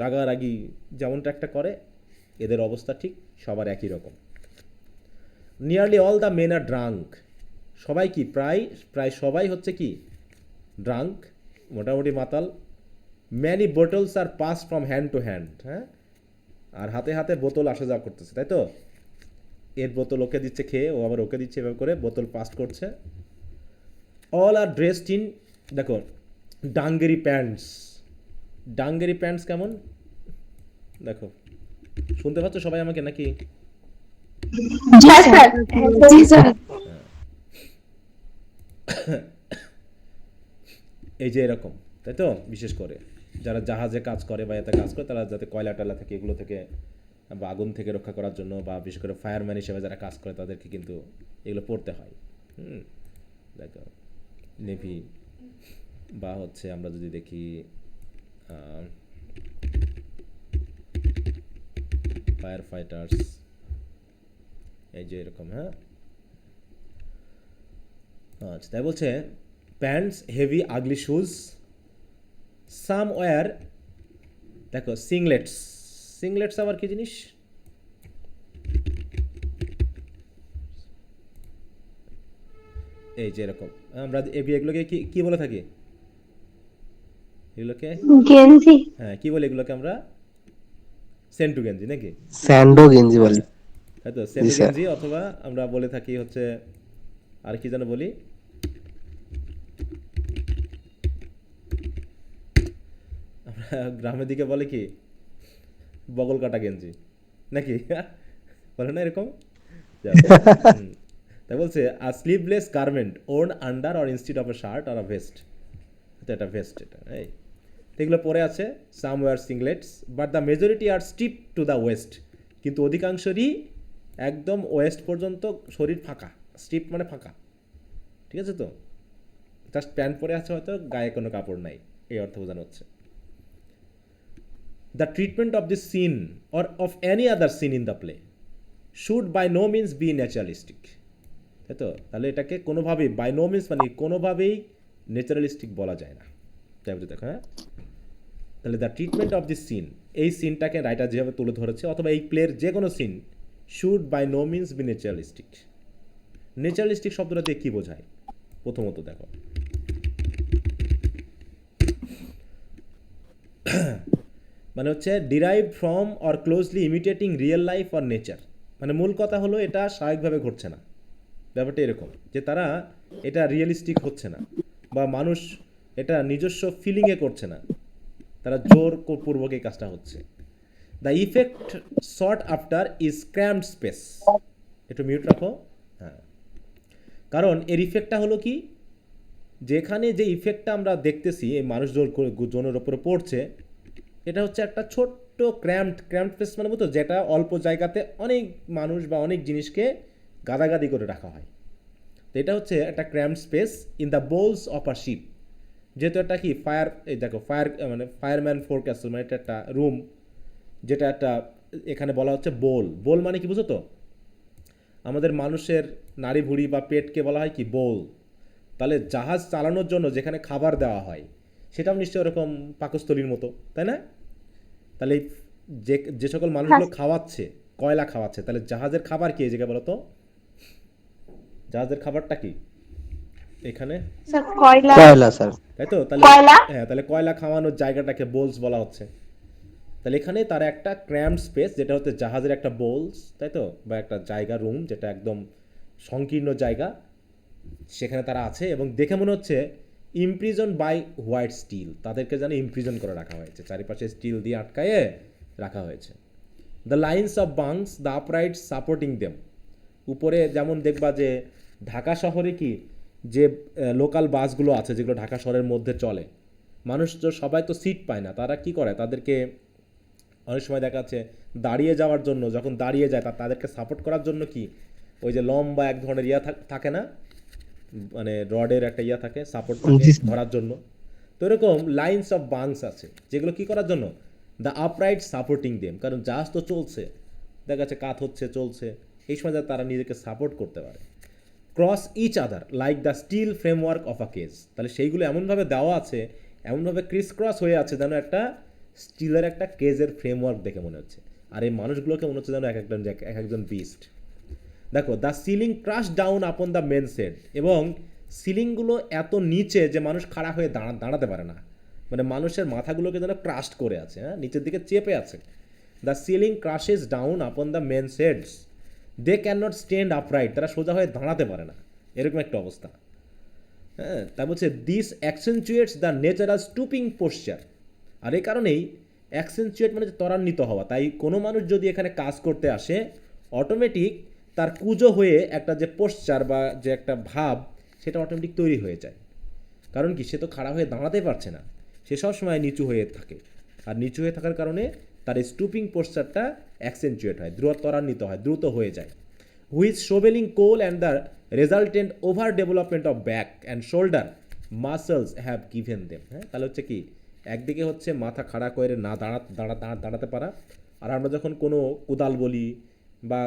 রাগারাগি যেমনটা একটা করে, এদের অবস্থা ঠিক সবার একই রকম। Nearly all the men are drunk, সবাই কি প্রায় সবাই হচ্ছে কি ড্রাঙ্ক, মোটামুটি মাতাল। Many bottles are pass from hand to hand, হ্যাঁ, আর হাতে হাতে বোতল আসা যাওয়া করতেছে, তাই তো, এর বোতল ওকে দিচ্ছে খেয়ে, ও আবার ওকে দিচ্ছে, এভাবে করে বোতল পাস করছে। অল আর ড্রেসড ইন, দেখো ডাঙ্গেরি প্যান্টস, ডাঙ্গেরি প্যান্টস কেমন দেখো, শুনতে পাচ্ছ সবাই আমাকে নাকি? হ্যাঁ স্যার। জি স্যার। এই যে এরকম, তাই তো, বিশেষ করে যারা জাহাজে কাজ করে বা এতে কাজ করে, তারা যাতে কয়লা টয়লা থেকে, এগুলো থেকে বা আগুন থেকে রক্ষা করার জন্য, বা বিশেষ করে ফায়ারম্যান হিসেবে যারা কাজ করে তাদেরকে কিন্তু এগুলো পড়তে হয়। দেখো নেভি বা হচ্ছে আমরা যদি দেখি ফায়ার ফাইটার্স, এই যে এরকম। হ্যাঁ, আচ্ছা, তাই বলছে প্যান্টস, হেভি আগলি শুজ, সাম ওয়্যার, দেখো সিংলেটস, সিংলেটস আবার কি জিনিস, এই যে এরকম, আমরা এগুলোকে কি বলে থাকি, এগুলোকে গেঞ্জি। হ্যাঁ কি বলে এগুলোকে আমরা, সেন্টু গেঞ্জি নাকি, স্যান্ডো গেঞ্জি বলে। তাই তো, সেন্টু স্যার। গেঞ্জি, অথবা আমরা বলে থাকি হচ্ছে আর কি যেন বলি, আমরা গ্রামের দিকে বলে কি বগল কাটা গেঞ্জি নাকি, বলে না এরকম। যাক, তাই বলছে a sleeveless garment worn under or instead of a shirt আর আ ভেস্ট, এটা ভেস্ট, এটা এই তো এগুলো পরে আছে। Some wear singlets but the majority are stripped to the waist, কিন্তু অধিকাংশরই একদম ওয়েস্ট পর্যন্ত শরীর ফাঁকা, স্টিপ মানে ফাঁকা, ঠিক আছে তো, জাস্ট প্যান্ট পরে আছে, হয়তো গায়ে কোনো কাপড় নাই, এই অর্থ বোঝানো হচ্ছে। The treatment of this scene or of any other scene in the play should by no means be naturalistic, তাই তো, তাহলে এটাকে কোনোভাবেই বাই নো মিনস মানে কোনোভাবেই ন্যাচারালিস্টিক বলা যায় না, তাই বলতে দেখো। হ্যাঁ, তাহলে the treatment of this scene, এই সিনটাকে রাইটার যেভাবে তুলে ধরেছে, অথবা এই প্লের যে কোনো scene, should by no means be naturalistic. Naturalistic শব্দটা দিয়ে কী বোঝায়, প্রথমত দেখো, মানে হচ্ছে derive from or closely imitating real life or nature, মানে মূল কথা হলো এটা স্বাভাবিকভাবে ঘটছে না, ব্যাপারটা এরকম যে তারা এটা রিয়েলিস্টিক হচ্ছে না, বা মানুষ এটা নিজস্ব ফিলিংয়ে করছে না, তারা জোর পূর্বক এই কাজটা হচ্ছে। The effect sought after is cramped space, একটু মিউট রাখো। হ্যাঁ, কারণ এর ইফেক্টটা হলো কি, যেখানে যে ইফেক্টটা আমরা দেখতেছি এই মানুষজনের ওপরে পড়ছে, এটা হচ্ছে একটা ছোট্ট ক্র্যাম্পড স্পেস, মানে বুঝতো, যেটা অল্প জায়গাতে অনেক মানুষ বা অনেক জিনিসকে গাদাগাদি করে রাখা হয়। তো এটা হচ্ছে একটা cramped space in the bowels of a ship, যেহেতু একটা কি ফায়ার, এই দেখো ফায়ার মানে ফায়ারম্যান ফোরক্যাসল, মানে এটা একটা রুম, যেটা একটা এখানে বলা হচ্ছে বোল মানে কি বুঝো তো, আমাদের মানুষের নাড়ি ভুঁড়ি বা পেটকে বলা হয় কি বোল, তাহলে জাহাজ চালানোর জন্য যেখানে খাবার দেওয়া হয় সেটাও নিশ্চয়ই ওরকম পাকস্থলীর মতো, তাই না? তাহলে যে সকল মানুষগুলো খাওয়াচ্ছে, কয়লা খাওয়াচ্ছে, তাহলে জাহাজের খাবার কি এই জায়গায় বলো তো, জাহাজের খাবারটা কি? এখানে, স্যার কয়লা কয়লা স্যার। তাই তো? তাহলে কয়লা হ্যাঁ, তাহলে কয়লা খাওয়ানোর জায়গাটাকে বোলস বলা হচ্ছে। তাহলে এখানে তার একটা ক্র্যাম্প স্পেস, যেটা হচ্ছে জাহাজের একটা বোলস, তাই তো, বা একটা জায়গা, রুম, যেটা একদম সংকীর্ণ জায়গা, সেখানে তারা আছে এবং দেখে মনে হচ্ছে ইমপ্রিজন বাই হোয়াইট স্টিল, তাদেরকে যেন ইমপ্রিজন করে রাখা হয়েছে, চারিপাশে স্টিল দিয়ে আটকায়ে রাখা হয়েছে। The lines of bunks, the upright supporting them, উপরে যেমন দেখবা যে ঢাকা শহরে কি যে লোকাল বাসগুলো আছে যেগুলো ঢাকা শহরের মধ্যে চলে, মানুষ তো সবাই তো সিট পায় না, তারা কি করে, তাদেরকে অনেক সময় দেখা যাচ্ছে দাঁড়িয়ে যাওয়ার জন্য, যখন দাঁড়িয়ে যায় তাদেরকে সাপোর্ট করার জন্য কি ওই যে লম্বা এক ধরনের থাকে না, মানে রডের একটা থাকে, সাপোর্ট থাকে জি স্যার। ধরার জন্য। তো এরকম লাইন্স অফ বাংস আছে যেগুলো কি করার জন্য, দ্য আপরাইট সাপোর্টিং দেম, কারণ জাহাজ তো চলছে, দেখা যাচ্ছে কাত হচ্ছে, চলছে, এই সময় যাতে তারা নিজেকে সাপোর্ট করতে পারে। Cross each other like the steel framework of a cage, তাহলে সেইগুলো এমনভাবে দেওয়া আছে, এমনভাবে ক্রিস ক্রস হয়ে আছে যেন একটা স্টিলের একটা কেজের ফ্রেমওয়ার্ক দেখে মনে হচ্ছে। আর এই মানুষগুলোকে মনে হচ্ছে যেন এক একজন বিস্ট। দেখো, the ceiling crash down upon the men set, এবং সিলিংগুলো এত নিচে যে মানুষ খাড়া হয়ে দাঁড়াতে পারে না, মানে মানুষের মাথাগুলোকে যেন ক্রাশড করে আছে, হ্যাঁ, নিচের দিকে চেপে আছে। The ceiling crashes down upon the men sets, they can not stand upright, তারা সোজা হয়ে দাঁড়াতে পারে না, এরকম একটা অবস্থা। হ্যাঁ, তা বলছে this accentuates the natural stooping posture, আর এই কারণেই অ্যাকসেন্চুয়েট মানে ত্বরান্বিত হওয়া, তাই কোনো মানুষ যদি এখানে কাজ করতে আসে অটোমেটিক তার কুজো হয়ে একটা যে পোশ্চার বা যে একটা ভাব, সেটা অটোমেটিক তৈরি হয়ে যায়। কারণ কি, সে তো খাড়া হয়ে দাঁড়াতে পারছে না, সে সবসময় নিচু হয়ে থাকে, আর নিচু হয়ে থাকার কারণে তার স্টুপিং পোশ্চারটা অ্যাকসেন্চুয়েট হয়, ত্বরান্বিত হয়, দ্রুত হয়ে যায়। Which shovelling coal and the resultant overdevelopment of back and shoulder muscles have given them. হ্যাঁ, তাহলে হচ্ছে কি, একদিকে হচ্ছে মাথা খাড়া করে না দাঁড়াতে পারা, আর আমরা যখন কোনো কোদাল বলি বা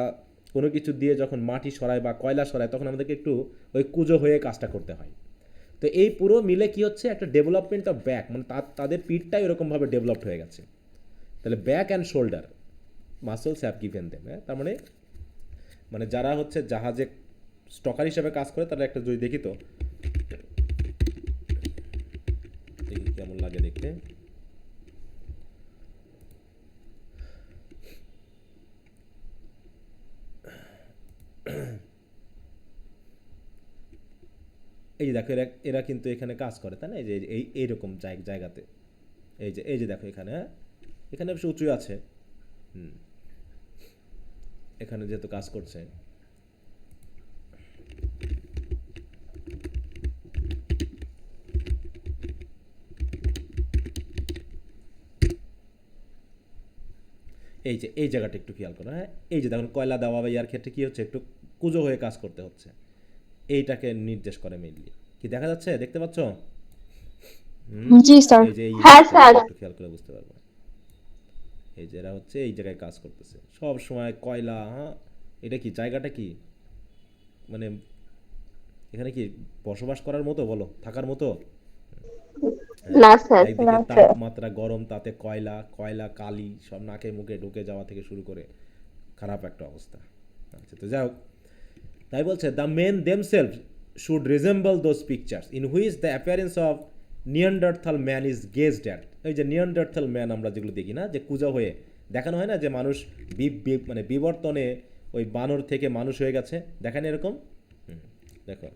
কোনো কিছু দিয়ে যখন মাটি সরাই বা কয়লা সরাই, তখন আমাদেরকে একটু ওই কুজো হয়ে কাজটা করতে হয়। তো এই পুরো মিলে কি হচ্ছে, একটা ডেভেলপমেন্ট অফ ব্যাক, মানে তাদের পিঠটাই এরকমভাবে ডেভেলপড হয়ে গেছে। তাহলে back and shoulder muscles have given them. হ্যাঁ, তার মানে মানে যারা হচ্ছে জাহাজে স্টকার হিসেবে কাজ করে, তাহলে একটা যদি দেখি তো, দেখি কেমন লাগে দেখতে। এই যে দেখো, এরা কিন্তু এখানে কাজ করে, তাই না, এই যে এইরকম জায়গাতে, এই যে দেখো এখানে, হ্যাঁ, এখানে বেশ উঁচু আছে, এখানে যেহেতু কাজ করছে, এই জায়গাটা একটু খেয়াল করো। হ্যাঁ, এই যে দেখুন কয়লা দেওয়া বা ইয়ার ক্ষেত্রে কি হচ্ছে, একটু কুজো হয়ে কাজ করতে হচ্ছে, এইটাকে নির্দেশ করে মেইনলি। কি দেখা যাচ্ছে, দেখতে পাচ্ছ? জি স্যার। এই যে হ্যাঁ স্যার। একটু খেয়াল করে বুঝতে পারবে, এই যে এরা হচ্ছে এই জায়গায় কাজ করতেছে সব সময়, কয়লা। হ্যাঁ, এটা কি জায়গাটা কি, মানে এখানে কি বসবাস করার মতো, বলো, থাকার মতো? না স্যার। একদিকে তাপমাত্রা গরম, তাতে কয়লা কালি সব নাকে মুখে ঢুকে যাওয়া থেকে শুরু করে খারাপ একটা অবস্থা। আচ্ছা, তো যাই হোক, তাই বলছে the men themselves should resemble those pictures in which the appearance of Neanderthal man is guessed at. ওই যে নিয়ান্ডারথাল ম্যান আমরা যেগুলো দেখি না, যে কুজা হয়ে দেখানো হয় না, যে মানুষ মানে বিবর্তনে ওই বানর থেকে মানুষ হয়ে গেছে, দেখেন এরকম। দেখো,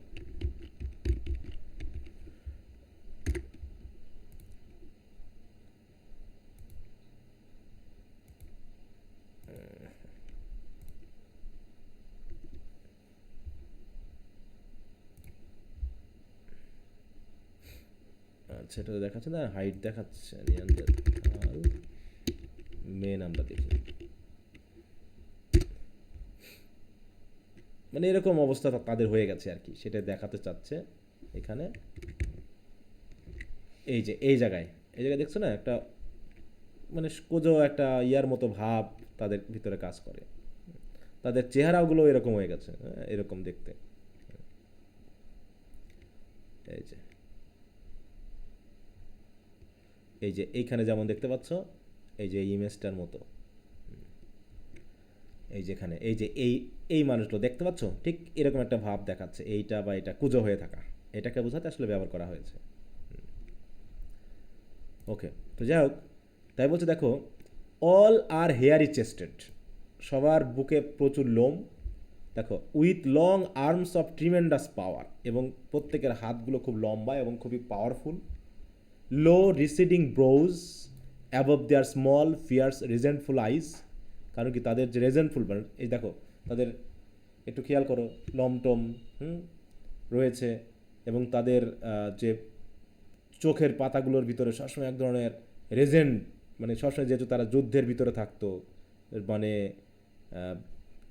সেটা দেখাচ্ছে না, হাইট দেখাচ্ছে, নিয়ান্ডারথাল মেন আমরা দেখি, মানে এরকম অবস্থা তাদের হয়ে গেছে আর কি, সেটা দেখাতে চাচ্ছে এখানে। এই জায়গায় দেখছো না, একটা মানে কোজো একটা ইয়ার মতো ভাব তাদের ভিতরে কাজ করে, তাদের চেহারাগুলো এরকম হয়ে গেছে, এরকম দেখতে। এই যে এইখানে যেমন দেখতে পাচ্ছ, এই যে ইমেজটার মতো, এই যেখানে এই যে এই মানুষগুলো দেখতে পাচ্ছ, ঠিক এরকম একটা ভাব দেখাচ্ছে, এইটা বা এটা কুজো হয়ে থাকা। এটাকে বোঝাতে আসলে ব্যবহার করা হয়েছে। ওকে, তো যাই হোক, তাই বলছে দেখো, অল আর হেয়ারি চেস্টেড, সবার বুকে প্রচুর লোম, দেখো, with long arms of tremendous power, এবং প্রত্যেকের হাতগুলো খুব লম্বা এবং খুবই powerful. Low receding brows above their small fierce resentful eyes, কারণ কি তাদের যে রেজেন্টফুল, মানে এই দেখো তাদের একটু খেয়াল করো, লমটম রয়েছে, এবং তাদের যে চোখের পাতাগুলোর ভিতরে সবসময় এক ধরনের রেজেন্ট, মানে সবসময় যেহেতু তারা যুদ্ধের ভিতরে থাকতো, মানে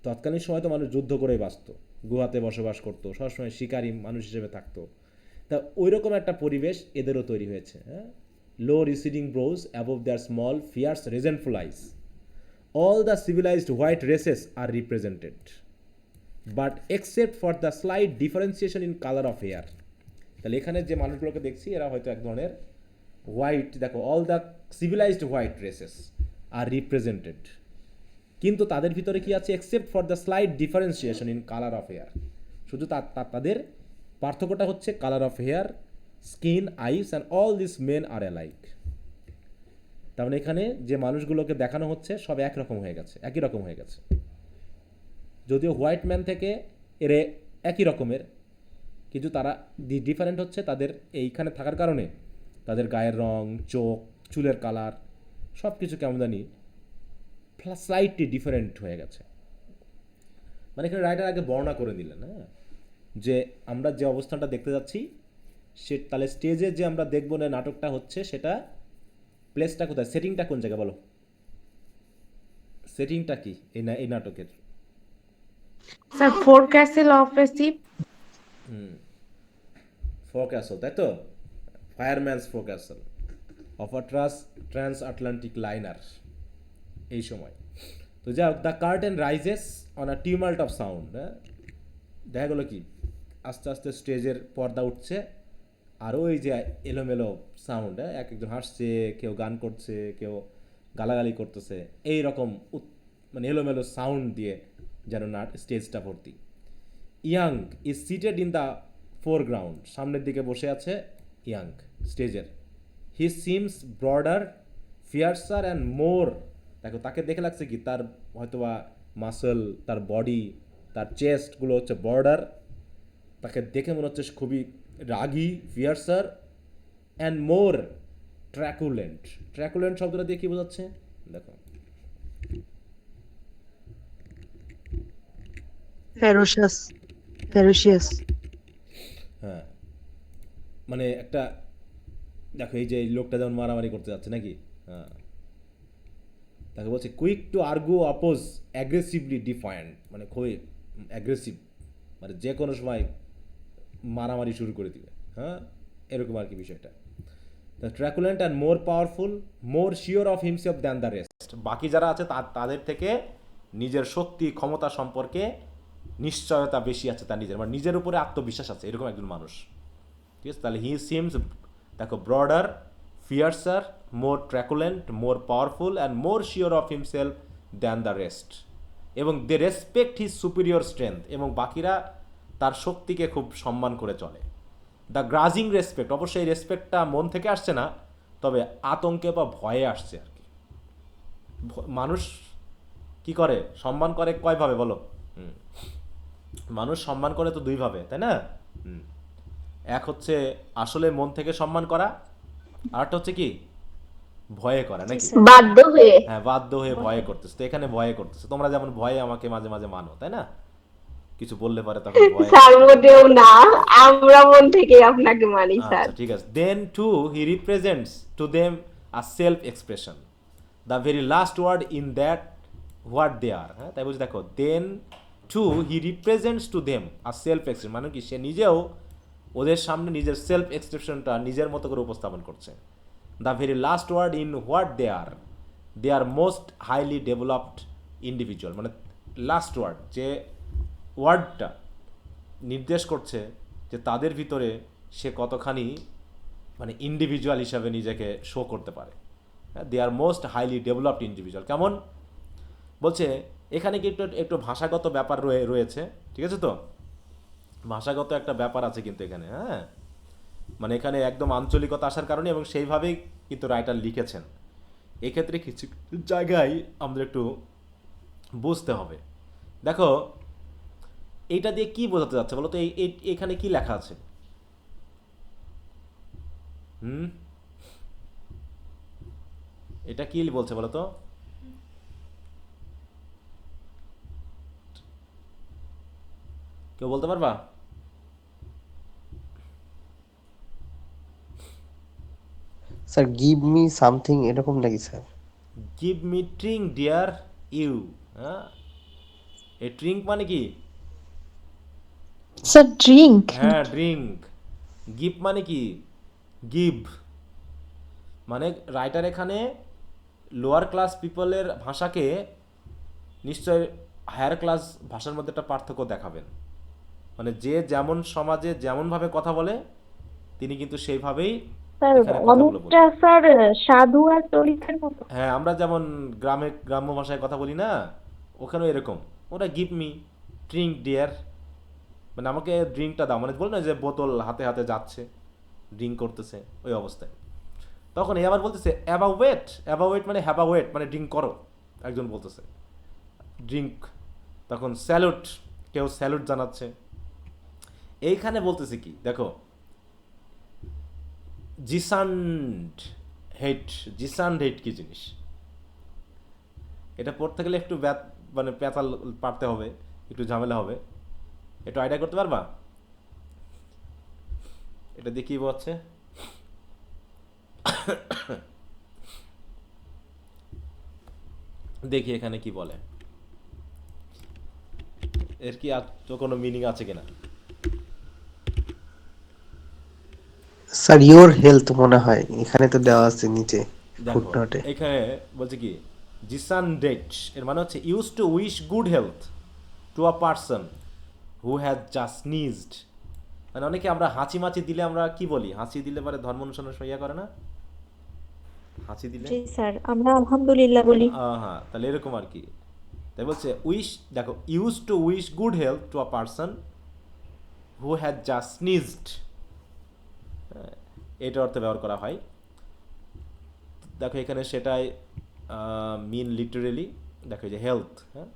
তৎকালীন সময় তো মানুষ যুদ্ধ করেই বাঁচত, গুহাতে বসবাস করতো, সবসময় শিকারী মানুষ হিসেবে থাকতো, তা ওই রকম একটা পরিবেশ এদেরও তৈরি হয়েছে। হ্যাঁ, low receding brows above their small fierce resentful eyes, all the civilized white races are represented, but except for the slight differentiation in color of hair. তাহলে এখানে যে মানুষগুলোকে দেখছি এরা হয়তো এক ধরনের হোয়াইট, দেখো, all the civilised white races are represented, কিন্তু তাদের ভিতরে কি আছে, except for the slight differentiation in colour of hair, শুধু তাদের পার্থক্যটা হচ্ছে colour of hair, skin, eyes, and all this men are alike. তার মানে এখানে যে মানুষগুলোকে দেখানো হচ্ছে সব একরকম হয়ে গেছে, একই রকম হয়ে গেছে, যদিও হোয়াইট ম্যান থেকে এরা একই রকমের, কিন্তু তারা ডিফারেন্ট হচ্ছে তাদের এইখানে থাকার কারণে, তাদের গায়ের রং, চোখ, চুলের কালার, সব কিছু কেমন জানি স্লাইটলি ডিফারেন্ট হয়ে গেছে। মানে এখানে রাইটার আগে বর্ণনা করে দিলেন, হ্যাঁ, যে আমরা যে অবস্থানটা দেখতে যাচ্ছি সে, তাহলে স্টেজে যে আমরা দেখবো না নাটকটা হচ্ছে, সেটা প্লেসটা কোথায়, সেটিংটা কোন জায়গায় বলো, সেটিংটা কি এই নাটকের? Sir forecastle of a ship. Forecastle, তাই তো, fireman's forecastle of a transatlantic liner, এই সময়। তো যাই হোক, the curtain rises on a tumult of sound, হ্যাঁ, দেখা গেলো কি আস্তে আস্তে স্টেজের পর্দা উঠছে, আর ওই যে এলোমেলো সাউন্ড, হ্যাঁ, এক একজন হাসছে, কেউ গান করছে, কেউ গালাগালি করতেছে, এই রকম মানে এলোমেলো সাউন্ড দিয়ে যেন স্টেজটা ভর্তি। Yank is seated in the foreground, সামনের দিকে বসে আছে ইয়াং স্টেজের। He seems broader, fiercer and more, দেখো তাকে দেখে লাগছে কি তার হয়তোবা মাসল, তার বডি, তার চেস্টগুলো হচ্ছে বর্ডার, তাকে দেখে মনে হচ্ছে খুবই রাগী, ফিয়ার্সার, অ্যান্ড মোর ট্র্যাকুলেন্ট। ট্র্যাকুলেন্ট শব্দটা দিয়ে কি বোঝাচ্ছে দেখো, ফেরোশিয়াস। হ্যাঁ, মানে একটা দেখো এই যে লোকটা যেমন মারামারি করতে যাচ্ছে নাকি, হ্যাঁ, তাকে বলছে quick to argue oppose aggressively defiant, মানে খুবই অ্যাগ্রেসিভ, মানে যে কোনো সময় মারামারি শুরু করে দিবে, হ্যাঁ, এরকম আর কি বিষয়টা। The truculent and more powerful, more sure of himself than the rest, বাকি যারা আছে তাদের থেকে নিজের শক্তি ক্ষমতা সম্পর্কে নিশ্চয়তা বেশি আছে তার নিজের, মানে নিজের উপরে আত্মবিশ্বাস আছে, এরকম একজন মানুষ, ঠিক আছে। তাহলে হি সিমস, দেখো, broader, fiercer, more truculent, more powerful, and more sure of himself than the rest, এবং they respect his superior strength, এবং বাকিরা তার শক্তিকে খুব সম্মান করে চলে। দ্য গ্রাজিং রেসপেক্ট, অবশ্যই রেসপেক্টটা মন থেকে আসছে না, তবে আতঙ্কে বা ভয়ে আসছে আর কি। মানুষ কি করে, সম্মান করে কয়ভাবে বলো, মানুষ সম্মান করে তো দুইভাবে, তাই না? এক হচ্ছে আসলে মন থেকে সম্মান করা, আরেকটা হচ্ছে কি ভয়ে করা, নাকি? বাধ্য হয়ে। হ্যাঁ, বাধ্য হয়ে ভয়ে করতেছে। তো এখানে ভয়ে করতেছে, তোমরা যেমন ভয়ে আমাকে মাঝে মাঝে মানো, তাই না? কিছু বললে পরে তখন ভয়ে। স্যার মোটেও না, আমরা মন থেকে আপনাকে মানি স্যার। আচ্ছা, ঠিক আছে। Then too he represents to them a self expression, the very last word in that what they are, হ্যাঁ, তাই বুঝি। দেখো, then too he represents to them a self expression, মানে কি সে নিজেও ওদের সামনে নিজের সেলফ এক্সপ্রেশনটা নিজের মতো করে উপস্থাপন করছে। The very last word in what they are most highly developed individual, মানে লাস্ট ওয়ার্ড, যে ওয়ার্ডটা নির্দেশ করছে যে তাদের ভিতরে সে কতখানি মানে ইন্ডিভিজুয়াল হিসাবে নিজেকে শো করতে পারে। দে are most highly developed individual. কেমন বলছে এখানে কি একটু ভাষাগত ব্যাপার রয়েছে, ঠিক আছে তো? ভাষাগত একটা ব্যাপার আছে কিন্তু এখানে, হ্যাঁ, মানে এখানে একদম আঞ্চলিকতা আসার কারণে এবং সেইভাবেই কিন্তু রাইটার লিখেছেন। এক্ষেত্রে কিছু জায়গায় আমাদের একটু বুঝতে হবে। দেখো এইটা দিয়ে কি বোঝাতে যাচ্ছে বলো তো, এখানে কি লেখা আছে? হুম, এটা কি বলছে বলো তো? কেউ বলতে পারবা? স্যার গিভ মি সামথিং এরকম নাকি sir? Give me drink dear you. হ্যাঁ, এই ড্রিঙ্ক মানে কি? Sir drink. হ্যাঁ, ড্রিঙ্ক। গিভ মানে কি? গিভ মানে রাইটার এখানে লোয়ার ক্লাস পিপলের ভাষাকে নিশ্চয় হায়ার ক্লাস ভাষার মধ্যে একটা পার্থক্য দেখাবেন। মানে যে যেমন সমাজে যেমনভাবে কথা বলে তিনি কিন্তু সেইভাবেই স্যার এখানে কথাগুলো বলবেন। অনেকটা স্যার সাধু আর ললিতের মতো। হ্যাঁ, আমরা যেমন গ্রাম্য ভাষায় কথা বলি না, ওখানেও এরকম। ওরা গিভ মি ড্রিঙ্ক ডিয়ার, মানে আমাকে ড্রিঙ্কটা দাও, মানে বল না যে বোতল হাতে হাতে যাচ্ছে, ড্রিঙ্ক করতেছে ওই অবস্থায়। তখন এ আবার বলতেছে অ্যাবাউট মানে হ্যাবাউট মানে ড্রিঙ্ক করো, একজন বলতেছে ড্রিঙ্ক। তখন স্যালুট, কেউ স্যালুট জানাচ্ছে। এইখানে বলতেছে কি দেখো, জিসান্ড হেট কি জিনিস? এটা পড়তে গেলে একটু মানে পেঁচাল পারতে হবে, একটু ঝামেলা হবে। একটু আইডিয়া করতে পারবা এটা দিয়ে কি বোঝাচ্ছে? দেখি এখানে কি বলে, এর কি আর তো কোনো মিনিং আছে কিনা। স্যার ইওর হেলথ মনে হয় এখানে তো দেওয়া আছে নিচে দেখো ফুটনোটে। এখানে বলছে কি, জিসান ডেট এর মানে হচ্ছে use to wish good health to a person who has just sneezed. মানে অনেকে আমরা হাঁচি মাছি দিলে আমরা কি বলি? হাঁচি দিলে পরে ধর্ম অনুসরণ সইয়া করে না, হাঁচি দিলে। জি স্যার, আমরা আলহামদুলিল্লাহ বলি। হ্যাঁ, তাহলে এরকম আর কি। তাই বলছে উইশ, দেখো use to wish good health to a person who has just sneezed, এটা অর্থে ব্যবহার করা হয়। দেখো এখানে সেটাই মিন লিটারেলি, দেখো এই যে হেলথ, হ্যাঁ,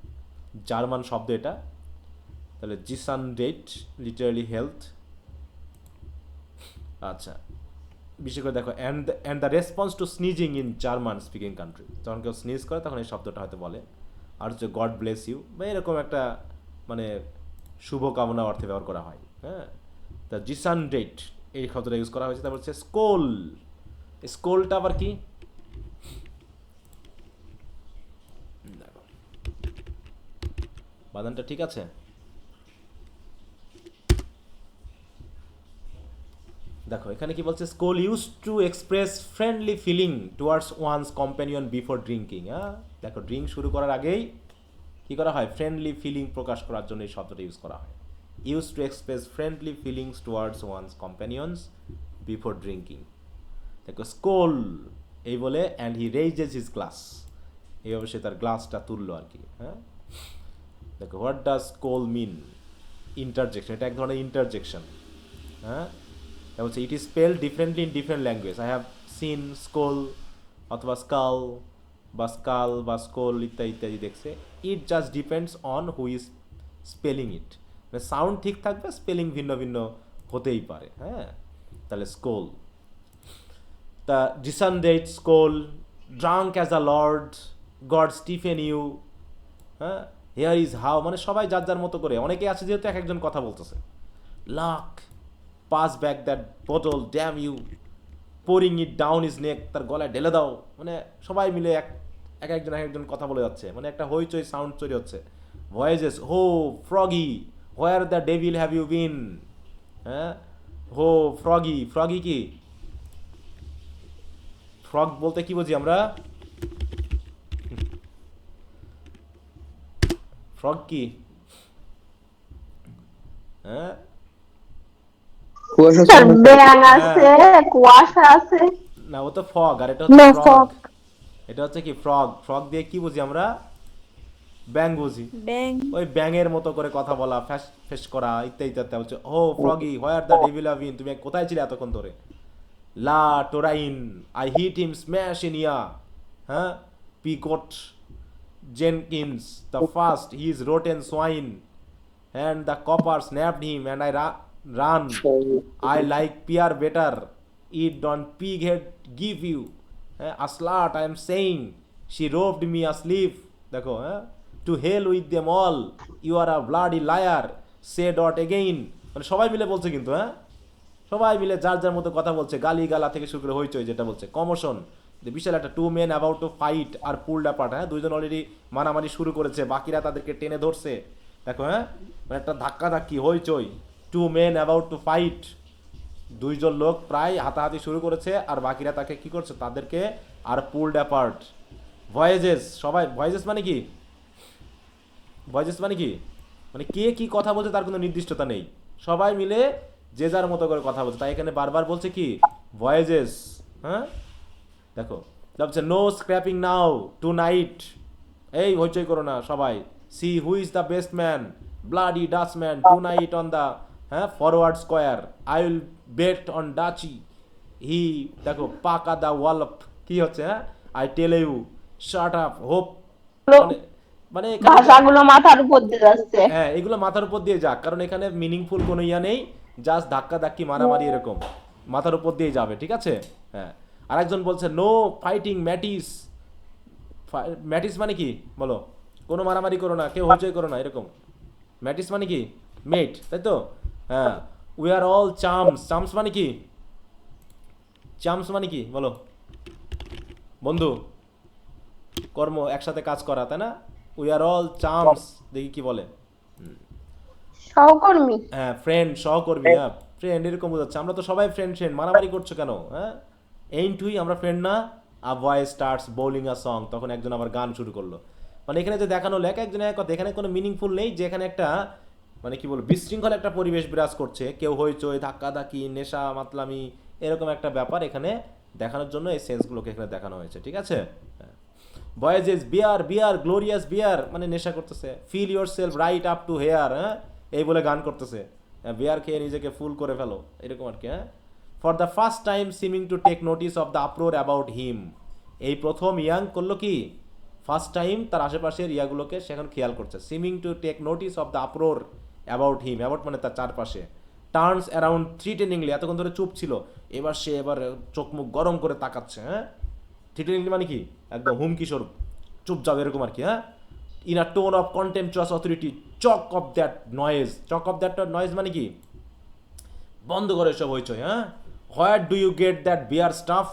জার্মান শব্দ এটা। তাহলে জিসান ডেট লিটারালি হেলথ। আচ্ছা, বিশেষ করে দেখো and the response to sneezing in German speaking country, যখন কেউ স্নিজ করে তখন এই শব্দটা হয়তো বলে। আর হচ্ছে গড ব্লেস ইউ বা এরকম একটা মানে শুভকামনা অর্থে ব্যবহার করা হয়। হ্যাঁ, তা জিসান ডেট এই শব্দটা ইউজ করা হয়েছে। তারপর হচ্ছে স্কোল, স্কোলটা আবার কি? দেখো বানানটা ঠিক আছে? দেখো এখানে কি বলছে, skoal use to express friendly feeling towards one's companion before drinking. হ্যাঁ, দেখো ড্রিঙ্ক শুরু করার আগেই কি করা হয়? ফ্রেন্ডলি ফিলিং প্রকাশ করার জন্য এই শব্দটা ইউজ করা হয়। Use to express friendly feelings towards one's companions before drinking. দেখো স্কোল এই বলে and he raises his glass, এইভাবে সে তার গ্লাসটা তুললো আর কি। হ্যাঁ, দেখো what does skoal mean? Interjection, এটা এক ধরনের ইন্টারজেকশন। হ্যাঁ, বলছে it is spell differently in different language. I have seen skoal অথবা স্কাল বা স্কোল ইত্যাদি ইত্যাদি দেখছে। It just depends on who is spelling it, মানে সাউন্ড ঠিক থাকবে, স্পেলিং ভিন্ন ভিন্ন হতেই পারে। হ্যাঁ, তাহলে স্কোল। তা ডিসানডেট skoal, drunk as a lord, God stiffen you. হ্যাঁ, হেয়ার ইজ হাউ, মানে সবাই যার যার মতো করে, অনেকে আছে যেহেতু এক একজন কথা বলতেছে। Luck, pass back that bottle, damn you, pouring it down his neck, তার গলায় ঢেলে দাও। মানে সবাই মিলে এক একজন কথা বলে যাচ্ছে, মানে একটা হইচই সাউন্ড তৈরি হচ্ছে। Voices, ho froggy, where the devil have you been. হ্যাঁ, হো ফ্রগি, ফ্রগি কি? ফ্রগ বলতে কি বুঝি আমরা? ফ্রগ কি? হ্যাঁ, কুয়াশা স্যার ছিল। ব্যাং আছে, কুয়াশা আছে। না ও তো ফগ, আর এটা হচ্ছে No, ফ্রগ। fog. এটা হচ্ছে কি ফ্রগ। ফ্রগ দিয়ে কি বুঝি আমরা? ব্যাং বুঝি, ব্যাং ওই ব্যাঙের মতো করে কথা বলা, ফ্যাস ফ্যাস করা, ইত্যাদি ইত্যাদি বলছে। Oh froggy, where the devil have been, তুমি কোথায় ছিলে এতক্ষণ ধরে? La Touraine, I hit him smash in yaw, হ্যাঁ, পিকট Jenkins the first, he is rotten swine, and the copper snapped him, and I run. I like pear better. Eat don't pig head give you. A slut I am saying. She robbed me asleep. দেখো, to hell with them all. You are a bloody liar. Say dot again. মানে সবাই মিলে বলছে কিন্তু, সবাই মিলে যার যার মতো কথা বলছে, গালি গালা থেকে শুরু করে হইচই, যেটা বলছে কমোশন, যে বিশাল একটা two men about to fight are pulled apart, দুইজন অলরেডি মারামারি শুরু করেছে, বাকিরা তাদেরকে টেনে ধরছে। দেখো, মানে একটা ধাক্কা ধাক্কি হইচই, two men about to fight, দুইজন লোক প্রায় হাতাহাতি শুরু করেছে, আর বাকিরা তাকে কি করছে, তাদেরকে আর পুলড অ্যাপার্ট। ভয়েজেস, সবাই, ভয়েজেস মানে কি, ভয়েজেস মানে কি, মানে কে কি কথা বলছে তার কোনো নির্দিষ্টতা নেই, সবাই মিলে যে যার মতো করে কথা বলছে, তাই এখানে বারবার বলছে কি ভয়েজেস। দেখো, বলছে no scrapping now tonight, এই হইচই করো না সবাই, see who is the best man, bloody Dutchman tonight on the forward square, I will bet on Dutchy, he, দেখো, পাকা দ্য ওয়ালপ, কি হচ্ছে, I tell you, shut up, wop, মানে ভাষাগুলো মাথার উপর দিয়ে যাচ্ছে। এগুলো মাথার উপর দিয়ে যাক, কারণ এখানে মিনিংফুল কোনো ইয়া নেই, জাস্ট ধাক্কা ধাক্কি মারামারি এরকম মাথার উপর দিয়ে যাবে, ঠিক আছে। আরেকজন বলছে নো ফাইটিং ম্যাটিস, ম্যাটিস মানে কি বলো, কোনো মারামারি করো না, কেউ হইচই করো না, এরকম। ম্যাটিস মানে কি মেট, তাই তো। উই আর অল চামস, চামস মানে কি, চামস মানে কি বলো, বন্ধু, কর্ম, একসাথে কাজ করা, তাই না। উই আর অল চামস, দেখি কি বলে, সহকর্মী, ফ্রেন্ড, সহকর্মী, ফ্রেন্ড এরকম বোঝাচ্ছে, আমরা তো সবাই ফ্রেন্ড, মারামারি করছো কেন, এইন্ট উই, আমরা ফ্রেন্ড না। A voice starts bawling a song, তখন একজন আবার গান শুরু করলো। মানে এখানে যে দেখানো লেখা একজনের এক কথা, এখানে কোনো মিনিংফুল নেই, যে এখানে একটা মানে কি বলবো, বিশৃঙ্খল একটা পরিবেশ বিরাজ করছে, কেউ হইচই, ধাক্কা ধাক্কি, নেশা মাতলামি, এরকম একটা ব্যাপার এখানে দেখানোর জন্য এই সেন্সগুলোকে এখানে দেখানো হয়েছে, ঠিক আছে। ভয়েজেস, বিয়ার বিয়ার গ্লোরিয়াস বিয়ার, মানে নেশা করতেছে, fill yourself right up to here, এই বলে গান করতেছে, বিয়ার খেয়ে নিজেকে ফুল করে ফেলো, এরকম আর কি। For the first time seeming to take notice of the uproar about him, এই প্রথম ইয়াং করলো কি, ফার্স্ট টাইম তার আশেপাশের ইয়াগুলোকে সেখানে খেয়াল করছে, seeming to take notice of the uproar about him, about মানে তার চারপাশে, টার্নস অ্যারাউন্ড থ্রিটেনিংলি, এতক্ষণ ধরে চুপ ছিল, এবার সে এবার চোখ মুখ গরম করে তাকাচ্ছে, থ্রিটেনিংলি মানে কি, একদম হুমকি স্বরূপ, চুপ যাও, এরকম আর কি। In a tone of contemptuous authority, chuck off that noise, chuck off that noise মানে কি, বন্ধ করে সব হইচই। Where do you get that beer stuff,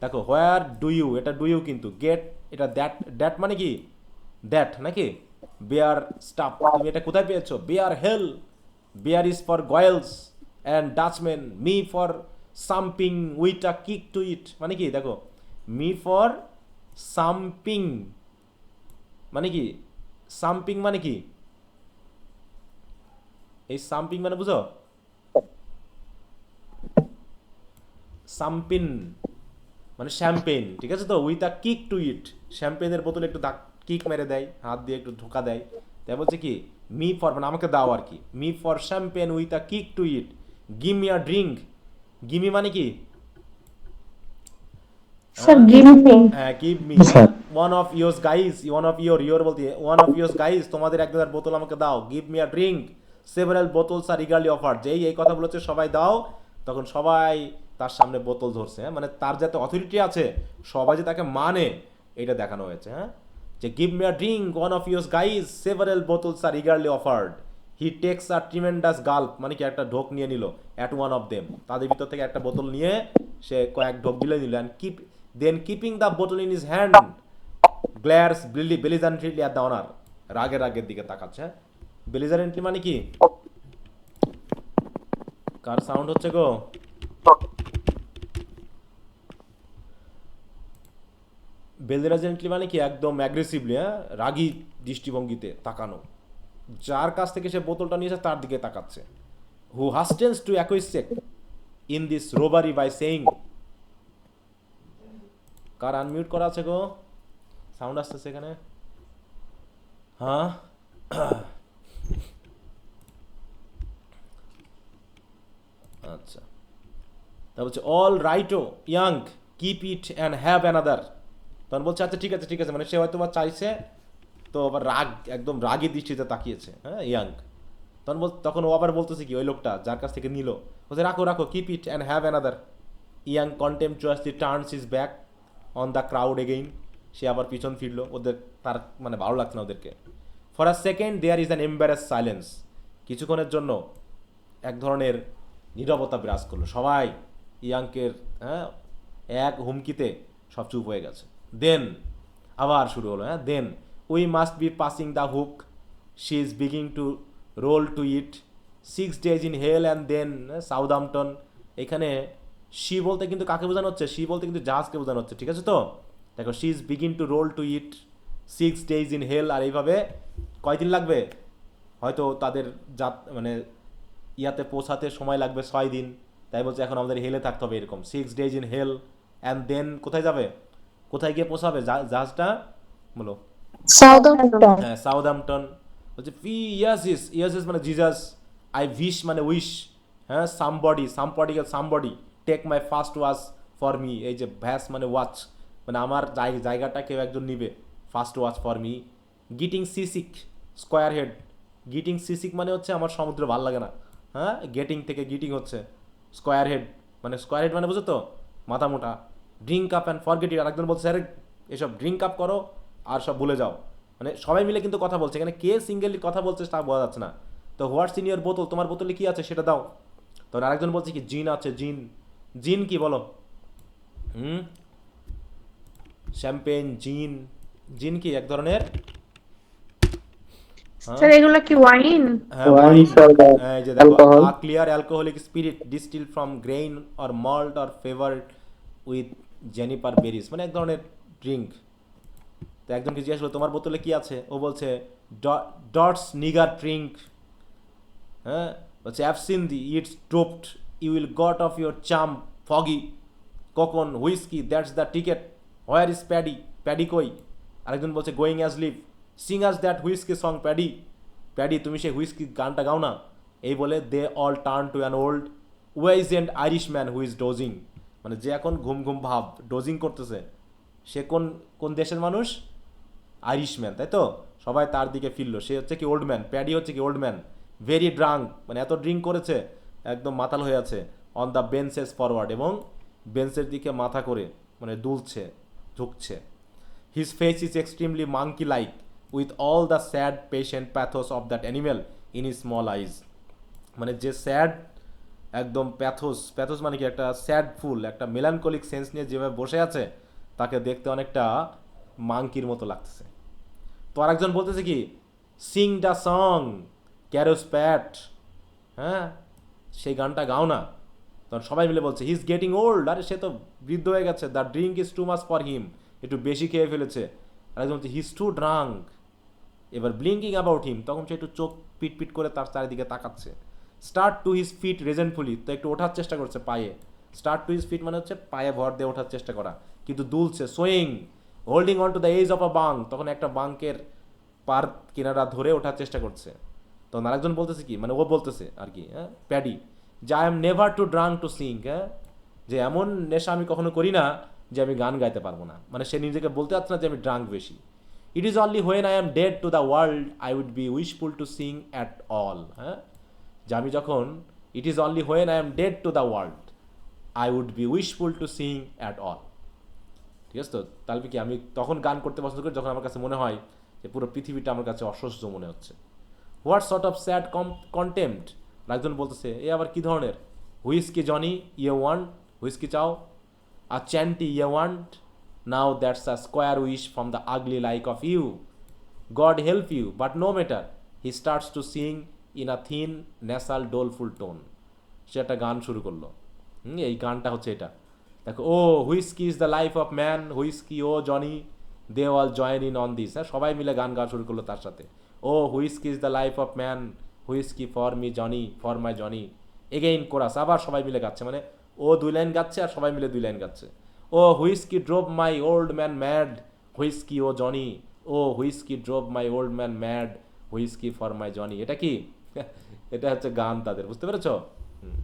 দেখো, হোয়ার ডু ইউ, এটা ডু ইউ কিন্তু, গেট এটা দ্যাট, দ্যাট মানে কি, দ্যাট নাকি, বিয়ার স্টাফ, তুমি এটা কোথায় পেয়েছো, beer hell, beer is for girls and Dutchman, me for something with a kick to it, মানে কি, দেখো, মি ফর সাম্পিং মানে কি, সাম্পিং মানে কি, এই সাম্পিং মানে বুঝো, সাম্পিন মানে শ্যাম্পেন, ঠিক আছে তো, উইথ আ কিক টু ইট, শ্যাম্পেনের বোতলে একটু কিক মেরে দেয়, হাত দিয়ে একটু ঢোকা দেয়, তাই বলছে কি, মি ফর মানে আমাকে দাও আর কি, me for champagne with a kick to it, give me a drink, gimme মানে কি, Sir, give me. Give me one of yours guys, one of your বলতে ওয়ান অফ ইয়োর্স গাইজ, তোমাদের এক দুটার বোতল আমাকে দাও, give me a drink, several bottles are eagerly offer, যেই এই কথা বলেছে সবাই দাও, তখন সবাই তার সামনে বোতল ধরছে, মানে তার যাতে অথরিটি আছে, সবাই যে তাকে মানে, এটা দেখানো হয়েছে। যে give me a drink, one of yours guys, several bottles are eagerly offered, he takes a tremendous gulp, মানে কি একটা ঢোক নিয়ে নিল, অ্যাট ওয়ান অফ দেম, তাদের ভিতর থেকে একটা বোতল নিয়ে সে কয়েক ঢোক গিলে নিল, অ্যান্ড দেন কিপিং দ্য বোতল in his hand, glares belligerently at the other, রাগের দিকে তাকাচ্ছে। বেলিজারেন্টলি মানে কি, কার সাউন্ড হচ্ছে গো, বেলিজারেন্টলি মানে কি, একদম অ্যাগ্রেসিভলি, রাগী দৃষ্টিভঙ্গিতে তাকানো, যার কাছ থেকে সে বোতলটা নিয়েছে তার দিকে তাকাচ্ছে। Who hastens to acquiesce in this robbery by saying, কার আনমিউট করা আছে গো, সাউন্ড আসতেছে এখানে, হ্যাঁ আচ্ছা, তা বলছে all righto Yank keep it and have another. তখন বলছে আচ্ছা ঠিক আছে ঠিক আছে, মানে সে হয়তো বা চাইছে, তো আবার রাগ, একদম রাগী দৃষ্টিতে তাকিয়েছে, হ্যাঁ ইয়াং। তখন ও আবার বলতেছে কি, ওই লোকটা যার কাছ থেকে নিল, বলছে রাখো রাখো keep it and have another. Yank contemptuously turns his back on the crowd again. সে আবার পিছন ফিরলো, ওদের তার মানে ভালো লাগছে না ওদেরকে। For a second there is an embarrass silence. কিছুক্ষণের জন্য এক ধরনের নীরবতা বিরাজ করলো, সবাই ইয়াংকের হ্যাঁ এক হুমকিতে সব চুপ হয়ে গেছে। দেন আবার শুরু হলো, হ্যাঁ then we must be passing the Hook, she is beginning to roll to it, 6 days in hell and then Southampton. এখানে শি বলতে কিন্তু কাকে বোঝানো হচ্ছে? শি বলতে কিন্তু জাহাজকে বোঝানো হচ্ছে, ঠিক আছে তো? দেখো she is begin to roll to it 6 days in hell, আর এইভাবে কয়দিন লাগবে? হয়তো তাদের মানে ইয়াতে পৌঁছাতে সময় লাগবে 6 দিন, তাই বলছে এখন আমাদের হেলে থাকতে হবে এরকম 6 days in hell and then কোথায় যাবে, কোথায় গিয়ে পৌঁছাবে জাহাজটা? বলো। সাউদাম্পটন। হ্যাঁ সাউদাম্পটন। বলছে ফি ইয়াসিস, ইয়াসিস মানে জিজাস, আই উইশ মানে উইশ, হ্যাঁ somebody take my first watch for me. এই যে ভ্যাস মানে ওয়াচ, মানে আমার জায়গাটা কেউ একজন নিবে, first watch for me. Getting seasick square head, getting seasick মানে হচ্ছে আমার সমুদ্র ভাল লাগে না, হ্যাঁ গেটিং থেকে গিটিং হচ্ছে, স্কোয়ার হেড মানে বুঝো তো মাথা মোটা। Drink up and forget it, আরেকজন বলছে আরে এসব ড্রিঙ্ক আপ করো আর সব ভুলে যাও। মানে সবাই মিলে কিন্তু কথা বলছে, এখানে কে সিঙ্গেলি কথা বলছে তা বোঝা যাচ্ছে না। তো হোয়াটস ইন ইয়োর বোতল, তোমার বোতলে কি আছে সেটা দাও। তখন আরেকজন বলছে কি জিন আছে, জিন। জিন কি বলো? শ্যাম্পেন, জিন। জিন কি এক ধরনের স্যার এগুলো কি ওয়াইন? Wine for the এই যে দেখো alcohol. a clear alcoholic spirit distilled from grain or malt or flavored with juniper berries, মানে এক ধরনের ড্রিঙ্ক। তো একজনকে জিজ্ঞাসা করলো তোমার বোতলে কি আছে, ও বলছে ডটস নিগার ড্রিঙ্ক, হ্যাঁ বলছে absinthe the it's doped, you will go off your chump froggy, কখন whisky that's the ticket, where is Paddy, Paddy কই? আরেকজন বলছে going asleep, sing us that whisky song Paddy, Paddy তুমি সেই whisky গানটা গাও না। এই বলে they all turn to an old wizened Irish man who is dozing, মানে যে এখন ঘুম ঘুম ভাব ডোজিং করতেছে, সে কোন দেশের মানুষ? আইরিশম্যান, তাই তো? সবাই তার দিকে ফিরলো, সে হচ্ছে কি ওল্ড ম্যান, প্যাডি হচ্ছে কি ওল্ড ম্যান, ভেরি ড্রাঙ্ক, মানে এত ড্রিঙ্ক করেছে একদম মাতাল হয়ে আছে। অন দ্য বেঞ্চেস ফরওয়ার্ড, এবং বেঞ্চের দিকে মাথা করে মানে দুলছে, ঝুঁকছে। His face is extremely monkey like with all the sad patient pathos of that animal in his small eyes, মানে যে স্যাড একদম প্যাথোস মানে কি একটা স্যাড ফুল, একটা মেলানকলিক সেন্স নিয়ে যেভাবে বসে আছে, তাকে দেখতে অনেকটা মাঙ্কির মতো লাগতেছে। তো আরেকজন বলতেছে কি সিং দ্য সং ক্যারোস প্যাট, হ্যাঁ সেই গানটা গাও না। তখন সবাই মিলে বলছে হি ইজ গেটিং ওল্ড, আরে সে তো বৃদ্ধ হয়ে গেছে, the drink is too much for him, একটু বেশি খেয়ে ফেলেছে। আরেকজন বলছে হিজ টু ড্রাঙ্ক, এবার ব্লিঙ্কিং অ্যাবাউট হিম, তখন সে একটু চোখ পিট করে তার চারিদিকে তাকাচ্ছে। স্টার্ট টু হিজ ফিট রেজেন্টফুলি, তো একটু ওঠার চেষ্টা করছে পায়ে, স্টার্ট টু হিজ ফিট মানে হচ্ছে পায়ে ভর দিয়ে ওঠার চেষ্টা করা, কিন্তু দুলছে, swing holding on to the edge of a bunk, তখন একটা বাঙ্কের পার কিনারা ধরে ওঠার চেষ্টা করছে। তখন আরেকজন বলতেছে কি, মানে ও বলতেছে আর কি, হ্যাঁ প্যাডি, যে I am never too drunk to sing, হ্যাঁ যে এমন নেশা আমি কখনো করি না যে আমি গান গাইতে পারবো না, মানে সে নিজেকে বলতে চাচ্ছে না যে আমি ড্রাঙ্ক বেশি। It is only when I am dead to the world I would be wishful to sing at all, হ্যাঁ যে আমি যখন, it is only when I am dead to the world I would be wishful to sing at all. ঠিক আছে তো? তাহলে কি আমি তখন গান করতে পছন্দ করি যখন আমার কাছে মনে হয় যে পুরো পৃথিবীটা আমার কাছে অসহ্য মনে হচ্ছে। What sort of sad contempt, একজন বলতেছে এ আবার কি ধরনের? Whisky Johnny ye want, whisky চাও, আর chanty ye want, now that's a square wish from the ugly like of you, God help you but no matter, he starts to sing in a thin nasal doleful tone. সে একটা গান শুরু করলো, এই গানটা হচ্ছে এটা দেখো, oh whisky is the life of man, whisky oh Johnny, they all join in on this, হ্যাঁ সবাই মিলে গান গাওয়া শুরু করলো তার সাথে। Oh whisky is the life of man, whisky for me Johnny, for my Johnny, again chorus, আবার সবাই মিলে গাচ্ছে, মানে ও 2 লাইন গাচ্ছে আর সবাই মিলে 2 লাইন গাচ্ছে। Oh whisky drove my old man mad, whisky oh Johnny, oh whisky drove my old man mad, whisky for my Johnny. এটা কি? এটা হচ্ছে গান তাদের, বুঝতে পেরেছ? হুম।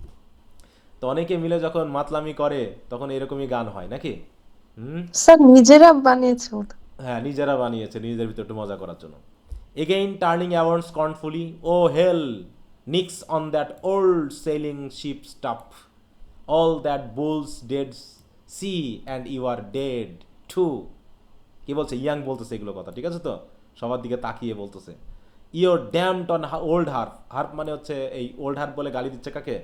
তো অনেকে মিলে যখন মাতলামি করে তখন এরকমই গান হয় নাকি? হুম। স্যার নিজেরা বানিয়েছে ওটা। হ্যাঁ, নিজেরা বানিয়েছে নিজেদের ভিতরে একটু মজা করার জন্য। এগেইন টার্নিং অ্যাওয়ার্ড scornfully, oh hell nix on that old sailing ship stuff, all that bull's dead see and you are dead too. কি বলছে? ইয়াং বলতেছে এগুলো কথা, ঠিক আছে তো? সবার দিকে তাকিয়ে বলতেছে you're damned on old harp. Harp মানে হচ্ছে এই ওল্ড হার্প বলে গালি দিচ্ছে কাকে?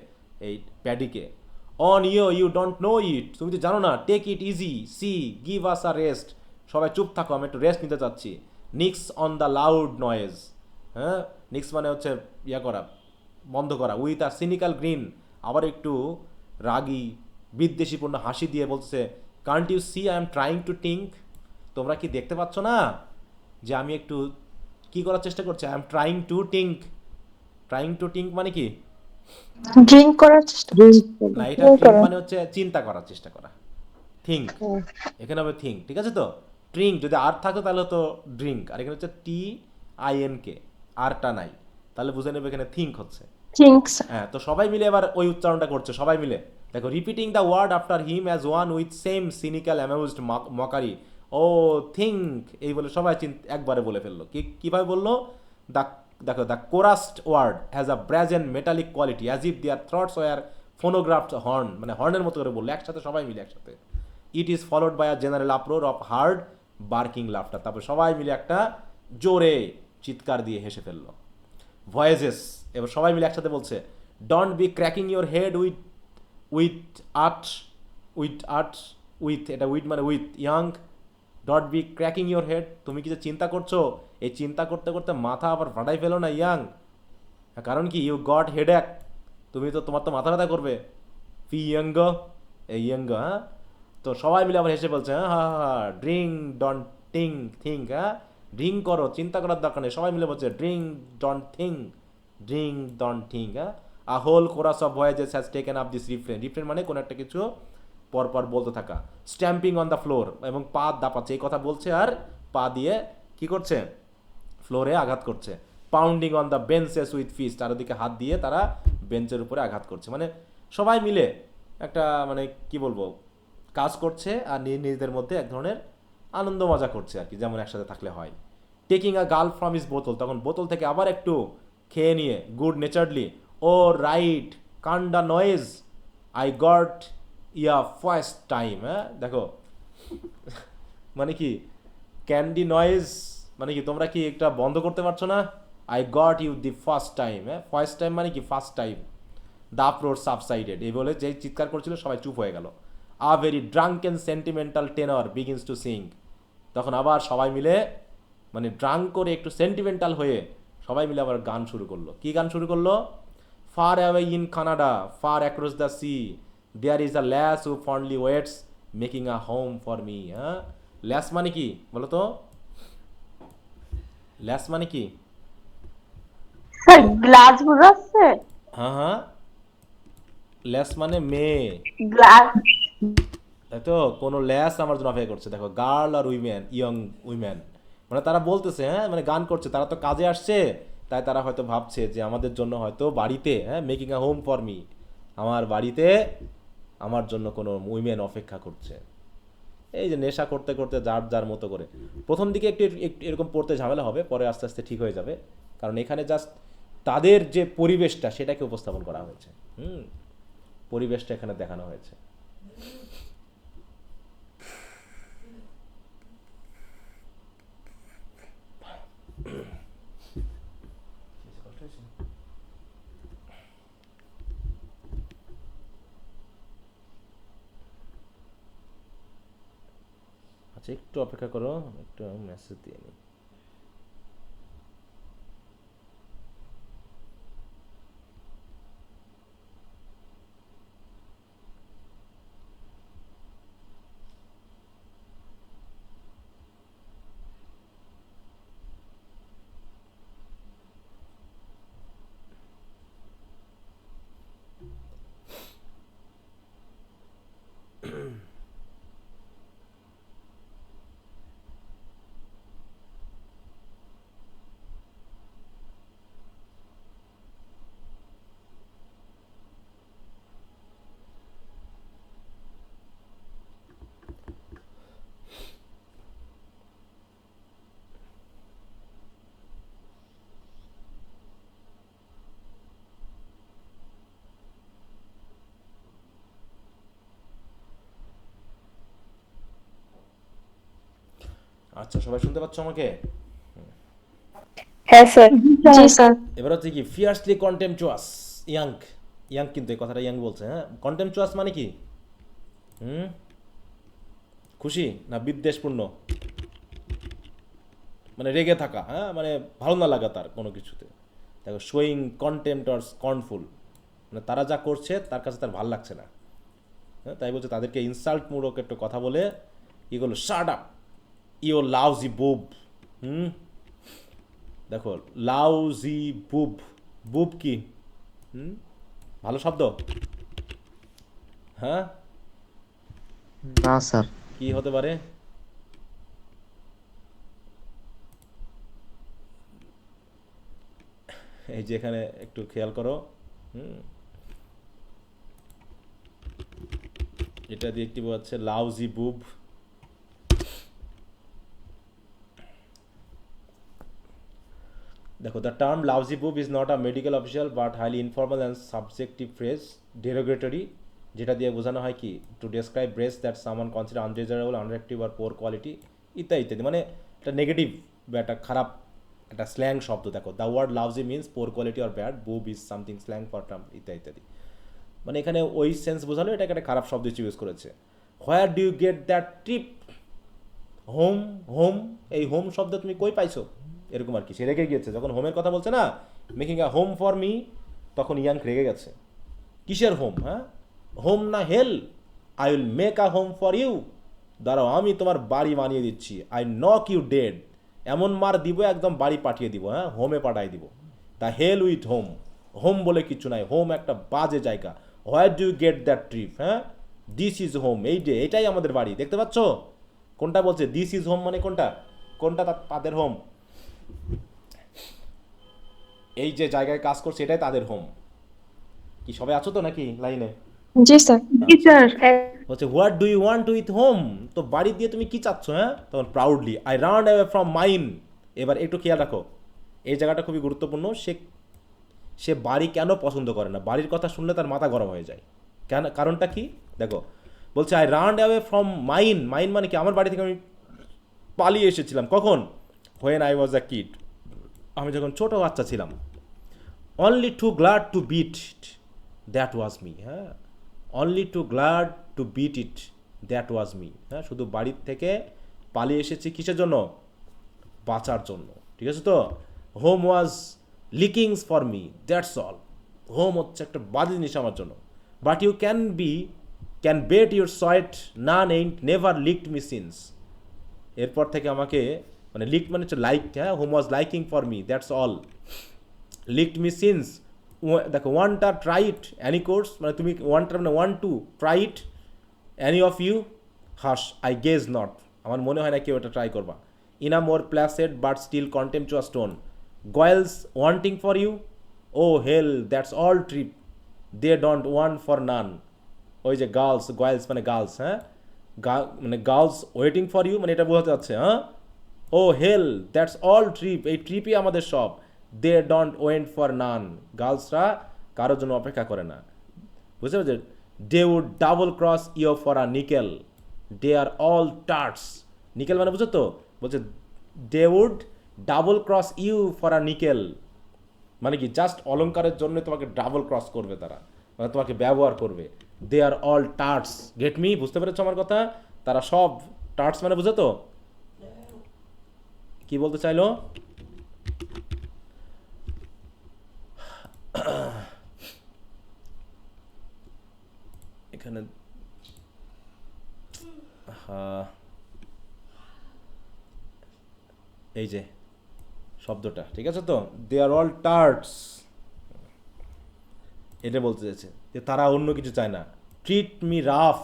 এই প্যাডিকে। On you don't know it, তুমি তো জানো না। Take it easy, see give us a rest, সবাই চুপ থাকো, আমি একটু রেস্ট নিতে চাচ্ছি। Nix on the loud noise, হ্যাঁ, নিক্স মানে হচ্ছে ইয়া করা, বন্ধ করা। উইথ আর সিনিক্যাল গ্রিন, আবার একটু রাগী বিদ্বেষীপূর্ণ হাসি দিয়ে বলতেছে can't you see I am trying to think, তোমরা কি দেখতে পাচ্ছ না যে আমি একটু কি করার চেষ্টা করছি? I am trying to think. Trying to think মানে কি? ড্রিঙ্ক করার চেষ্টা করছে। না, এটা থিঙ্ক মানে হচ্ছে চিন্তা করার চেষ্টা করা। থিঙ্ক, এখানে হবে থিঙ্ক, ঠিক আছে তো? ড্রিঙ্ক যদি আর থাকতো তাহলে তো ড্রিঙ্ক, আর এখানে হচ্ছে TINK, আরটা নাই, তাহলে বুঝে নেবে এখানে থিঙ্ক হচ্ছে। থিঙ্কস। হ্যাঁ, তো সবাই মিলে এবার ওই উচ্চারণটা করছে, সবাই মিলে দেখো, repeating the word after him as one with same cynical amused mockery, ও থিঙ্ক, এই বলে সবাই একবারে বলে ফেললো। কিভাবে বললো? দ্য দেখো, the chorused word has a brazen metallic quality as if their throats were phonographed horn, মানে হর্নের মতো করে বললো একসাথে, সবাই মিলে একসাথে। It is followed by a general uproar of hard barking laughter, তারপর সবাই মিলে একটা জোরে চিৎকার দিয়ে হেসে ফেললো। ভয়েসেস, এবার সবাই মিলে একসাথে বলছে don't be cracking your head with with art with art with, এটা উইথ মানে with, young dot be cracking your head, তুমি কি যে চিন্তা করছো, এই চিন্তা করতে করতে মাথা আবার ফাটাই ফেলো না ইয়াং। কারণ কি? ইউ গট হেডেক, তুমি তো, তোমার তো মাথা ব্যথা করবে। ফি ইয়ঙ্গ, এই ইয়ঙ্গ, হ্যাঁ। তো সবাই মিলে আবার হেসে বলছে হ্যাঁ হ্যাঁ হ্যাঁ, ড্রিঙ্ক ডন্ট থিঙ্ক, হ্যাঁ, ড্রিঙ্ক করো, চিন্তা করার দরকার নেই। সবাই মিলে বলছে ড্রিঙ্ক ডন্ট থিঙ্ক, হ্যাঁ। A whole chorus of voices has taken up this refrain, refrain মানে কোনো একটা কিছু পরপর বলতে থাকা। স্ট্যাম্পিং অন দ্য ফ্লোর, এবং পা দাপাচ্ছে, এই কথা বলছে আর পা দিয়ে কি করছে? ফ্লোরে আঘাত করছে। Pounding on the benches with fist, আর ওদিকে হাত দিয়ে তারা বেঞ্চের উপরে আঘাত করছে। মানে সবাই মিলে একটা, মানে কি বলবো, কাজ করছে আর নিজেদের মধ্যে এক ধরনের আনন্দ মজা করছে আর কি, যেমন একসাথে থাকলে হয়। Taking a gulp from his bottle, তখন বোতল থেকে আবার একটু খেয়ে নিয়ে good naturedly, oh right kinda noise I got ya first time, হ্যাঁ দেখো, মানে কি ক্যান্ডি নয়েজ মানে কি, তোমরা কি একটা বন্ধ করতে পারছো না? I got you the first time, হ্যাঁ, ফার্স্ট টাইম মানে কি first time. The uproar subsided, এই বলে যে চিৎকার করছিল সবাই চুপ হয়ে গেল। A very drunken sentimental tenor begins to sing, তখন আবার সবাই মিলে মানে ড্রাঙ্ক করে একটু সেন্টিমেন্টাল হয়ে সবাই মিলে আবার গান শুরু করলো। কি গান শুরু করলো? Far away in Canada, far across the sea, there is a lass who fondly waits making a home for me, হ্যাঁ। ল্যাস মানে কি বলো তো? ল্যাস মানে কি? স্যার গ্লাস বুঝাচ্ছে? হ্যাঁ হ্যাঁ, ল্যাস মানে মেয়ে, গ্লাস। তাই তো? কোনো ল্যাস আমার জন্য অপেক্ষা করছে। দেখো, গার্ল আর উইমেন, ইয়ং উইমেন, মানে তারা বলতেছে, হ্যাঁ, মানে গান করছে, তারা তো কাজে আসছে, তাই তারা হয়তো ভাবছে যে আমাদের জন্য হয়তো বাড়িতে, হ্যাঁ, making a home for me, আমার বাড়িতে আমার জন্য কোনো উইমেন অপেক্ষা করছে। এই যে নেশা করতে করতে যার যার মতো করে, প্রথম দিকে একটু একটু এরকম পড়তে ঝামেলা হবে, পরে আস্তে আস্তে ঠিক হয়ে যাবে, কারণ এখানে জাস্ট তাদের যে পরিবেশটা সেটাকে উপস্থাপন করা হয়েছে। পরিবেশটা এখানে দেখানো হয়েছে। আচ্ছা, একটু অপেক্ষা করো, একটু মেসেজ দিয়ে নিই। আচ্ছা, সবাই শুনতে পাচ্ছ আমাকে? হ্যাঁ স্যার। জি স্যার। এবার হচ্ছে কি ফিয়ার্সলি কন্টেম্পচুয়াস, ইয়াং। ইয়াং কিন্তু এই কথাটা ইয়াং বলছে, হ্যাঁ। কন্টেম্পচুয়াস মানে কি? খুশি না বিদ্বেষপূর্ণ? মানে রেগে থাকা, হ্যাঁ, মানে ভালো না লাগা তার কোনো কিছুতে। দেখো, শোয়িং কন্টেম্পট অর স্কর্নফুল, মানে তারা যা করছে তার কাছে তার ভালো লাগছে না, হ্যাঁ। তাই বলছে তাদেরকে ইনসাল্ট মূলক একটু কথা বলে কি করলো, শাট আপ ইও লাউজি বুব। দেখো, লাউজি বুব, বুব কি? ভালো শব্দ? হ্যাঁ, না স্যার। কি হতে পারে? এই যে এখানে একটু খেয়াল করো, এটা দিয়ে একটি বোঝাচ্ছে লাউজি বুব। দেখো, the term lousy boob is not a medical official but highly informal and subjective phrase, derogatory, যেটা দিয়ে বোঝানো হয় কি, to describe breast that someone consider undesirable, unattractive আর পোর কোয়ালিটি, ইত্যাদি ইত্যাদি। মানে একটা নেগেটিভ বা একটা খারাপ একটা স্ল্যাং শব্দ। দেখো, the word lousy means poor quality or bad, boob is something slang for term, ইত্যাদি ইত্যাদি। মানে এখানে ওই সেন্স বোঝালো, এটাকে একটা খারাপ শব্দ হিসেবে ইউজ করেছে। Where do you get that trip? Home, home, এই হোম শব্দ তুমি কই পাইছো, এরকম আর কি। সে রেগে গিয়েছে যখন হোমের কথা বলছে না, making a home for me, তখন ইয়াং রেগে গেছে। কিসের হোম? হ্যাঁ, হোম না hell? I will make a home for you, দাঁড়াও আমি তোমার বাড়ি বানিয়ে দিচ্ছি। আই নক ইউ ডেড, এমন মার দিব একদম বাড়ি পাঠিয়ে দিব, হ্যাঁ, হোমে পাঠাই দিব। The hell with home, home বলে কিছু নাই, হোম একটা বাজে জায়গা। Where do you get that trip? হ্যাঁ, দিস ইজ হোম, এই যে এটাই আমাদের বাড়ি, দেখতে পাচ্ছ? কোনটা বলছে দিস ইজ হোম মানে কোনটা? কোনটা তাদের হোম? এই যে জায়গায় কাজ করছে এটাই তাদের হোম। কি সবাই আছো তো নাকি লাইনে? জি স্যার। জি স্যার। হচ্ছে what do you want with home, তো বাড়ি দিয়ে তুমি কি চাচ্ছ? হ্যাঁ, তখন proudly I run away from mine. এবার একটু খেয়াল রাখো, এই জায়গাটা খুবই গুরুত্বপূর্ণ। সে বাড়ি কেন পছন্দ করে না? বাড়ির কথা শুনলে তার মাথা গরম হয়ে যায়। কেন? কারণটা কি? দেখো, বলছে I run away from mine. Mine মানে কি? আমার বাড়ি থেকে আমি পালিয়ে এসেছিলাম। কখন? When I was a kid, আমি যখন ছোট বাচ্চা ছিলাম। Only too glad to beat it, that was me. হ্যাঁ, only too glad to beat it, that was me. হ্যাঁ, শুধু বাড়ির থেকে পালিয়ে এসেছি কিসের জন্য? বাঁচার জন্য, ঠিক আছে তো? Home was lickings for me, that's all. Home হচ্ছে একটা বাজে জিনিস আমার জন্য। But you can bet your sweat none ain't never licked me since. এরপর থেকে আমাকে, মানে লিক মানে হচ্ছে লাইক, হ্যাঁ, home was liking for me, that's all. Licked me since, দেখো, ওয়ান্টার ট্রাইট অ্যানি কোর্স, মানে তুমি ওয়ান্টার মানে want to try it any of you, huh I guess not, আমার মনে হয় না কেউ এটা ট্রাই করবা। In a more placid but still contemptuous tone, girls wanting for you, oh hell that's all tripe, they don't want for none. ওই যে girls, গয়েলস মানে গার্লস, হ্যাঁ, মানে গার্লস ওয়েটিং ফর ইউ, মানে এটা বোঝাতে যাচ্ছে, হ্যাঁ। Oh hell that's all tripe, এই ট্রিপই আমাদের সব। They don't went for none, গার্লসরা কারোর জন্য অপেক্ষা করে না। বুঝতে পারছেন? They would double cross you for a nickel, they are all tarts. Nickel মানে বুঝো তো? বলছে they would double cross you for a nickel, মানে কি জাস্ট অলঙ্কারের জন্য তোমাকে ডাবল ক্রস করবে তারা, মানে তোমাকে ব্যবহার করবে। দে are all tarts, get me? বুঝতে পেরেছো আমার কথা? তারা সব টার্টস মানে বুঝো তো? কি বলতে চাইলো? এখানে এই যে শব্দটা, ঠিক আছে তো? দে আর অল টার্টস, এটা বলতে চাইছে যে তারা অন্য কিছু চায় না। Treat me rough,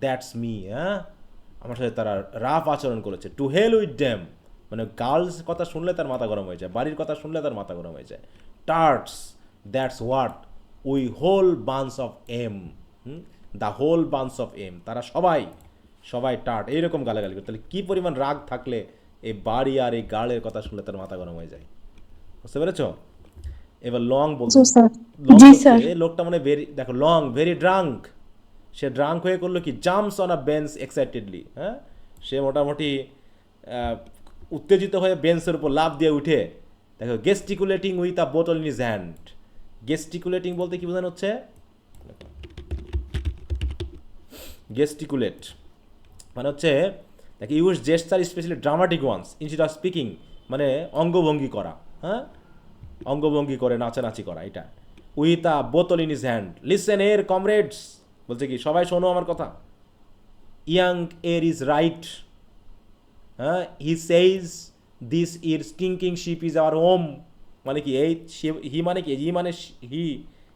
that's me. হ্যাঁ, আমার সাথে তারা রাফ আচরণ করেছে। টু হেল উইথ ড্যাম, মানে গার্লস কথা শুনলে তার মাথা গরম হয়ে যায়, বাড়ির কথা শুনলে তার মাথা গরম হয়ে যায়। Tarts, that's what we whole buns of M, the whole buns of M, তারা সবাই টার্ট, এইরকম গালাগালি করে। তাহলে কী পরিমাণ রাগ থাকলে এই বাড়ি আর এই গার্লের কথা শুনলে তার মাথা গরম হয়ে যায়। বুঝতে পেরেছ? এবার লং বলছে, লোকটা মানে ভেরি, দেখো, লং ভেরি ড্রাঙ্ক, সে ড্রাঙ্ক হয়ে করলো কি, jumps on a bench excitedly. হ্যাঁ, সে মোটামুটি উত্তেজিত হয়ে বেঞ্চের উপর লাফ দিয়ে উঠে দেখো গেস্টিকুলেটিং উইথ আ বোতল ইন হিজ হ্যান্ড। গেস্টিকুলেটিং বলতে কি বোঝানো হচ্ছে? গেস্টিকুলেট মানে হচ্ছে দেখো use gesture specially dramatic ones instead of speaking, মানে অঙ্গভঙ্গি করা, হ্যাঁ অঙ্গভঙ্গি করে নাচানাচি করা, এটা উইথ আ বোতল ইন হিজ হ্যান্ড। লিসেন এর কমরেডস, বলছে কি সবাই শোনো আমার কথা। ইয়াং এর ইজ রাইট, হ্যাঁ হি সেইজ দিস ইর স্টিঙ্কিং শিপ ইজ আওয়ার হোম, মানে কি এই হি মানে কি হি মানে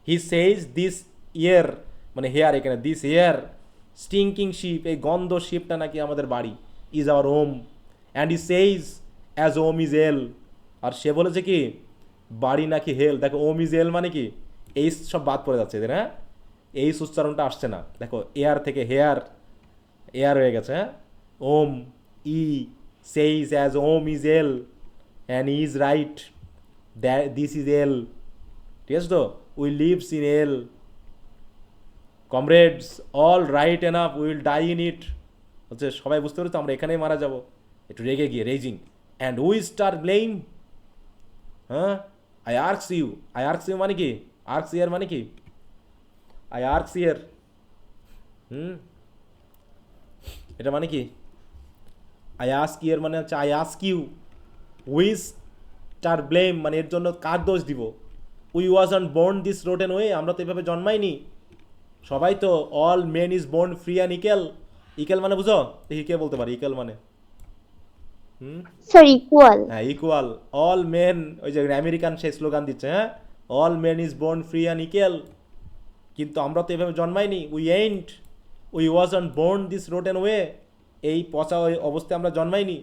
হি সেইজ দিস ইয়ার মানে হেয়ার, এখানে দিস হেয়ার স্টিঙ্কিং শিপ এই গন্ধ শিপটা নাকি আমাদের বাড়ি, is our home and he says as home is hell, আর সে বলেছে কি বাড়ি নাকি হেল। দেখো ওম ইজ এল মানে কি এই সব বাদ পড়ে যাচ্ছে, হ্যাঁ এই উচ্চারণটা আসছে না, দেখো এয়ার থেকে হেয়ার এয়ার হয়ে গেছে, হ্যাঁ home he says as home is hell and is right this is hell, ঠিক আছে তো we lives in hell comrades all right enough will die in it, হচ্ছে সবাই বুঝতে পেরেছো আমরা এখানেই মারা যাব, একটু রেগে গিয়ে raising and we star blame, হ্যাঁ আই আর্কস ইউ মানে কি আর্কস ইয়ার মানে কি আই আর্কস ইয়ার, এটা মানে কি আই আস্ক ইয়ার মানে হচ্ছে I ask you, we star blame মানে এর জন্য কার দোষ দিব, we wasn't born this rotten way, আমরা তো এভাবে জন্মাইনি, সবাই তো all men is born free and equal, equal মানে বুঝো দেখি কে বলতে পারি ইকেল মানে? Sir equal. হ্যাঁ ইকুয়াল, অল মেন, ওই যে আমেরিকান সেই স্লোগান দিচ্ছে, হ্যাঁ all men is born free and equal, কিন্তু আমরা তো এভাবে জন্মাইনি, we wasn't born this rotten way, এই পচা ওই অবস্থায় আমরা জন্মাইনি,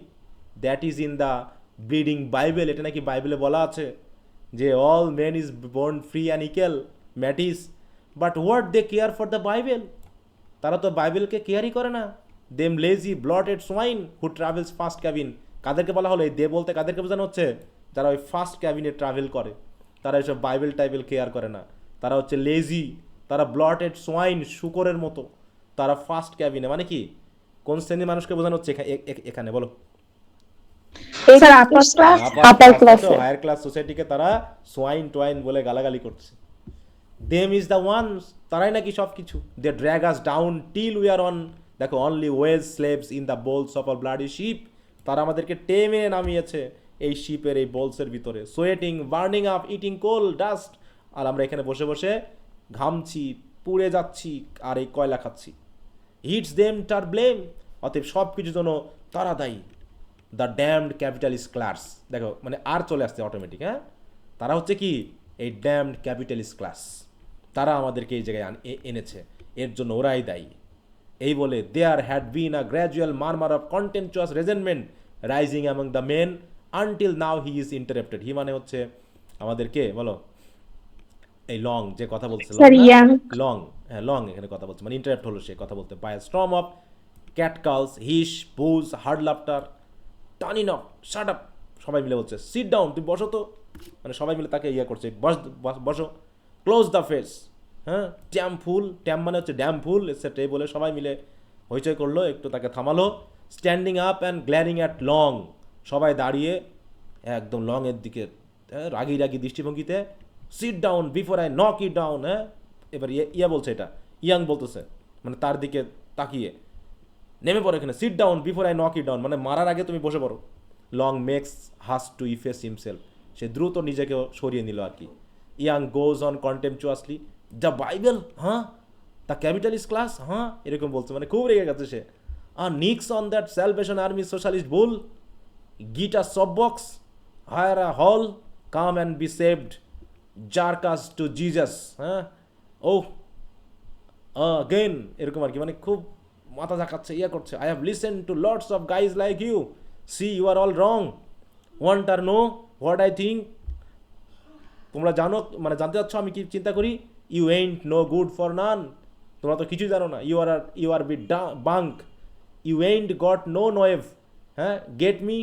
that is in the bleeding Bible, এটা নাকি বাইবেলে বলা আছে যে all men is born free and equal mates, but what they care for the Bible, তারা তো বাইবেলকে কেয়ারই করে না, them lazy bloated swine who travels first cabin, কাদেরকে বলা হলো এই দে বলতে কাদেরকে বোঝানো হচ্ছে? যারা ওই ফার্স্ট ক্যাবিনে ট্রাভেল করে, তারা এসব বাইবেল টাইবেল কেয়ার করে না, তারা হচ্ছে লেজি, তারা ব্লটেড সোয়াইন শুকরের মতো, তারা ফার্স্ট ক্যাবিনে, মানে কি কোন শ্রেণীর মানুষকে বোঝানো হচ্ছে এখানে বলো? স্যার আপার ক্লাসে হায়ার ক্লাস সোসাইটিকে তারা সোয়াইন টোয়াইন বলে গালাগালি করছে। দেম ইজ দ্য ওয়ানস, তারাই নাকি সব কিছু, they drag us down till we are on, দেখো only wage slaves in the bowels of our bloody ship, তারা আমাদেরকে টেমে নামিয়েছে এই শিপের এই বোলসের ভিতরে, sweating burning up eating coal dust, আর আমরা এখানে বসে বসে ঘামছি পুড়ে যাচ্ছি আর এই কয়লা খাচ্ছি, হিটস দেম টার ব্লেম, অতএব সব কিছুর জন্য তারা দায়ী, দ্য ড্যামড ক্যাপিটালিস্ট ক্লাস, দেখো মানে আর চলে আসছে অটোমেটিক, হ্যাঁ তারা হচ্ছে কি এই ড্যামড ক্যাপিটালিস্ট ক্লাস, তারা আমাদেরকে এই জায়গায় এনেছে, এর জন্য ওরাই দায়ী, এই বলে there had been a gradual murmur of contemptuous resentment rising among the men until now he is interrupted, he মানে হচ্ছে আমাদেরকে বলো এই লং যে কথা বলছে লং, হ্যাঁ লং এখানে কথা বলছে মানে ইন্টারাপ্ট হলো সে কথা বলতে, বাই স্টর্ম অফ ক্যাটকালস হিস বুজ hard laughter turning of shut up, সবাই মিলে বলছে সিট ডাউন তুমি বসো তো, মানে সবাই মিলে তাকে ইয়ে করছে বসো, ক্লোজ দ্য ফেস, হ্যাঁ ট্যাম ফুল, ট্যাম মানে হচ্ছে ড্যাম ফুল এটসেট্রা, এই বলে সবাই মিলে হইচই করলো, একটু তাকে থামালো, standing up and glaring at Long, সবাই দাঁড়িয়ে একদম লং এর দিকে রাগি রাগি দৃষ্টিভঙ্গিতে, sit down before I knock it down, হ্যাঁ এবার ইয়া বলছে, এটা ইয়াং বলতেছে মানে তার দিকে তাকিয়ে, নেমে পড়ো এখানে, sit down before I knock it down মানে মারার আগে তুমি বসে পড়ো, Long makes haste to efface himself, সে দ্রুত নিজেকেও সরিয়ে নিল আর কি, Yank goes on contemptuously, the Bible, হ্যাঁ দ্য ক্যাপিটালিস্ট ক্লাস, হ্যাঁ এরকম বলছে মানে খুব রেগে গেছে সে, আর nix on that Salvation Army socialist bull, git a soap box, hire a hall, come and be saved, jerk us to Jesus, হ্যাঁ ও গেন এরকম আর কি, মানে খুব মাথা ঝাঁকাচ্ছে ইয়ে করছে, I have listen to lots of guys like you, see you are all wrong, wanter know what I think, তোমরা জানো মানে জানতে চাচ্ছ আমি কি চিন্তা করি, you ain't no good for none, তোমরা তো কিছুই জানো না, you are be bunk, you ain't got no nerve, হ্যাঁ গেট মি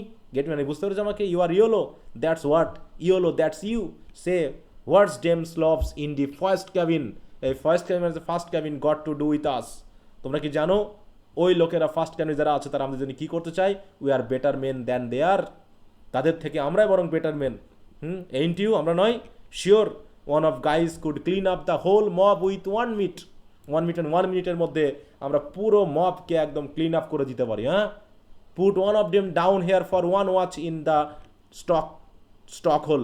মানে বুঝতে পেরেছো আমাকে, you are yellow, that's what yellow that's you, সে হোয়াটস Dame slobs in the first cabin, এই first cabin first cabin got to do with us, তোমরা কি জানো ওই লোকেরা ফার্স্ট ক্যান্ডিডেট যারা আছে তারা আমাদের জন্য কী করতে চায়, we are better men than they are, তাদের থেকে আমরাই বরং বেটার মেন। এইন্ট ইউ, আমরা নয়? Sure one of guys could clean up the whole mob with 1 minute, 1 মিনিটের মধ্যে আমরা পুরো মবকে একদম ক্লিন আপ করে দিতে পারি। হ্যাঁ, put one of them down here for 1 watch in the stock hole,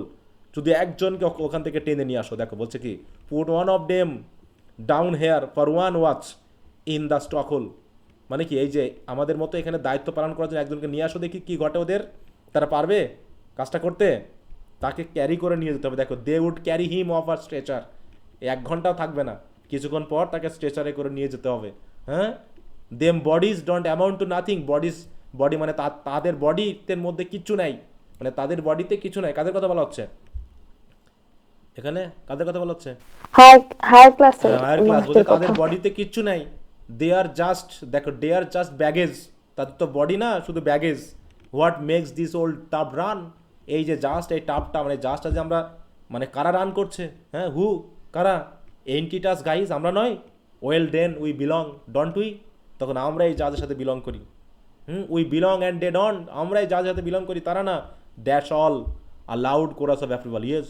যদি একজনকে ওখান থেকে টেনে নিয়ে আসো। দেখো বলছে কি, put one of them down here for 1 watch in the stock hole, মানে কি এই যে আমাদের মতো এখানে দায়িত্ব পালন করার জন্য একজনকে নিয়ে আসো, দেখি কি ঘটে ওদের, তারা পারবে কাজটা করতে, তাকে ক্যারি করে নিয়ে যেতে হবে। দেখো, they would carry him off our stretcher, 1 ঘন্টাও থাকবে না, কিছুক্ষণ পর তাকে স্ট্রেচারে করে নিয়ে যেতে হবে। হ্যাঁ, them bodies don't amount two nothing, body মানে তাদের বডিতে মধ্যে কিচ্ছু নাই, মানে তাদের বডিতে কিছু নাই। কাদের কথা বলা হচ্ছে এখানে, কাদের কথা বলা হচ্ছে? হায়ার ক্লাসে হায়ার ক্লাস বলতে তাদের বডিতে কিচ্ছু নাই, দে আর জাস্ট, দেখো দে আর জাস্ট ব্যাগেজ, তাদের তো বডি না, শুধু baggage. What makes this old tub run, এই যে জাস্ট এই টাবটা, মানে জাস্টটা যে আমরা, মানে কারা রান করছে? হ্যাঁ, হু, কারা? এন্টিটাস গাইজ, আমরা নয়? Well then we belong, don't we? তখন আমরা এই জাজের সাথে বিলং করি। We belong and they don't, আমরা এই জাজের সাথে বিলং করি, তারা না। That's all, a loud chorus of approval, yes.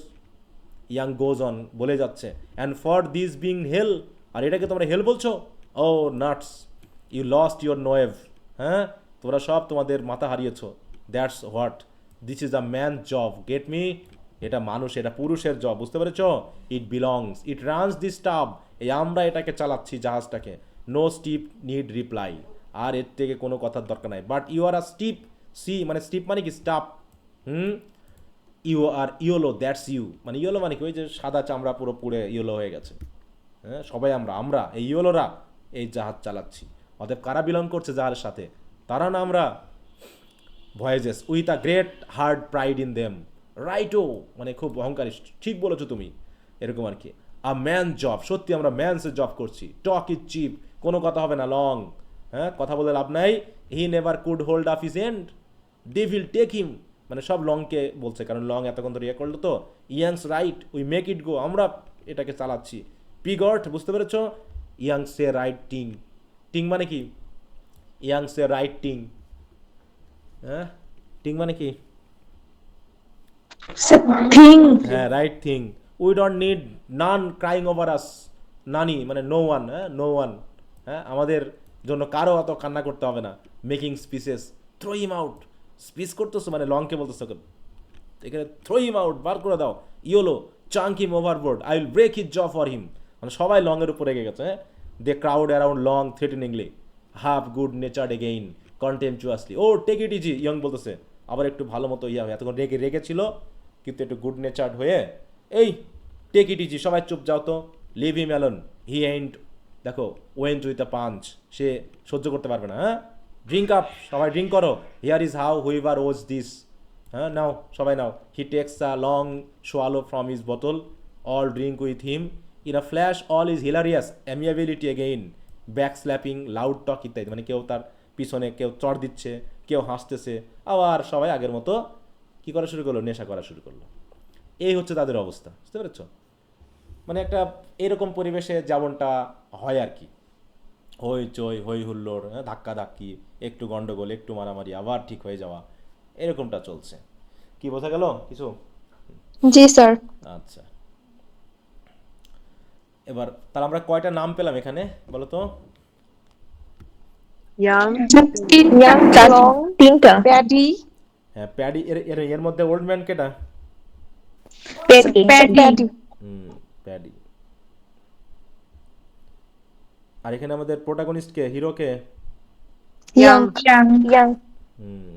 Yank goes on, বলে যাচ্ছে, and for this being hell, আর এটাকে তোমরা হেল বলছো? Oh nuts, you lost your nerve, হ্যাঁ, তোমরা সব তোমাদের মাথা হারিয়েছো। That's what, this is a man job, get me, এটা মানুষ, এটা পুরুষের জব, বুঝতে পেরেছ? It belongs, it runs this tub, এই আমরা এটাকে চালাচ্ছি জাহাজটাকে। নো স্টিপ নিড রিপ্লাই, আর এর থেকে কোনো কথার দরকার নাই। But you are a stiff, see মানে স্টিপ মানে কি, স্টাপ। You are yellow, that's you, মানে ইয়োলো মানে কি, ওই যে সাদা চামড়া পুরো পুড়ে ইয়োলো হয়ে গেছে। হ্যাঁ, সবাই আমরা এই ইয়োলোরা এই জাহাজ চালাচ্ছি। অতএব কারা বিলং করছে জাহাজের সাথে? তারা না আমরা। Voices with a great hard pride in them, রাইটও, মানে খুব অহংকারী, ঠিক বলেছো তুমি, এরকম আর কি। আ ম্যান জব, সত্যি আমরা ম্যানসের জব করছি। টক ইজ চিপ, কোনো কথা হবে না, লং, হ্যাঁ, কথা বলে লাভ নাই। He never could hold up his end, devil take him, মানে সব লংকে বলছে, কারণ লং এতক্ষণ ধরে ইয়ে করলো তো। Yank's right, we make it go, আমরা এটাকে চালাচ্ছি। পিগট, বুঝতে পেরেছ? ইয়াংসে রাইট টিং, টিং মানে কি? ইয়াংসে রাইট টিং, হ্যাঁ, টিং মানে কি? থিং। হ্যাঁ, right thing. We don't need none crying over us, নানি মানে নো ওয়ান, হ্যাঁ, নো ওয়ান, হ্যাঁ, আমাদের জন্য কারো অত কান্না করতে হবে না। Making speeches, throw him out, speech করতেছো মানে লংকে বলতেছো, এখানে থ্রো হিম আউট, বার করে দাও। Yellow, chunk him overboard, I will break his jaw for him, মানে সবাই লংয়ের উপর রেগে গেছে। হ্যাঁ, they crowd around Long threateningly, half good natured again contemptuously, oh take it easy, Yank বলতেছে, আবার একটু ভালো মতো ইয়া হয়, এতক্ষণ রেগেছিল কিন্তু একটু গুড নেচার্ড হয়ে, এই টেক ইট ইজি, সবাই চুপ যাও তো, leave him alone, he and, দেখো ওয়েন্ট উইথ আ পাঞ্চ, সে সহ্য করতে পারবে না। হ্যাঁ, ড্রিঙ্ক আপ, সবাই ড্রিঙ্ক করো, here is how whoever owes this, হ্যাঁ, নাও সবাই নাও। He takes a long swallow from his বোতল, all drink with him, in a flash all is hilarious, amiability again, back slapping, loud talk ইত্যাদি, মানে কেউ তার পিছনে কেউ চড় দিচ্ছে, কেউ হাসতেছে, আবার সবাই আগের মতো কী করা শুরু করলো, নেশা করা শুরু করলো। এই হচ্ছে তাদের অবস্থা, বুঝতে পেরেছ? মানে একটা এরকম পরিবেশে যেমনটা হয় আর কি, হইচই, হই হুল্লোড়, ধাক্কা ধাক্কি, একটু গন্ডগোল, একটু মারামারি, আবার ঠিক হয়ে যাওয়া, এরকমটা চলছে। কি বোঝা গেল কিছু? জি স্যার। আচ্ছা, এবার তাহলে আমরা কয়টা নাম পেলাম এখানে বলো তো? তিনটা। প্যাডি, হ্যাঁ, প্যাডি, এর মধ্যে ওল্ড ম্যান কেটা? প্যাডি। প্যাডি। আর এখানে আমাদের প্রোটাগনিস্ট কে, হিরো কে? ইয়াং। হুম,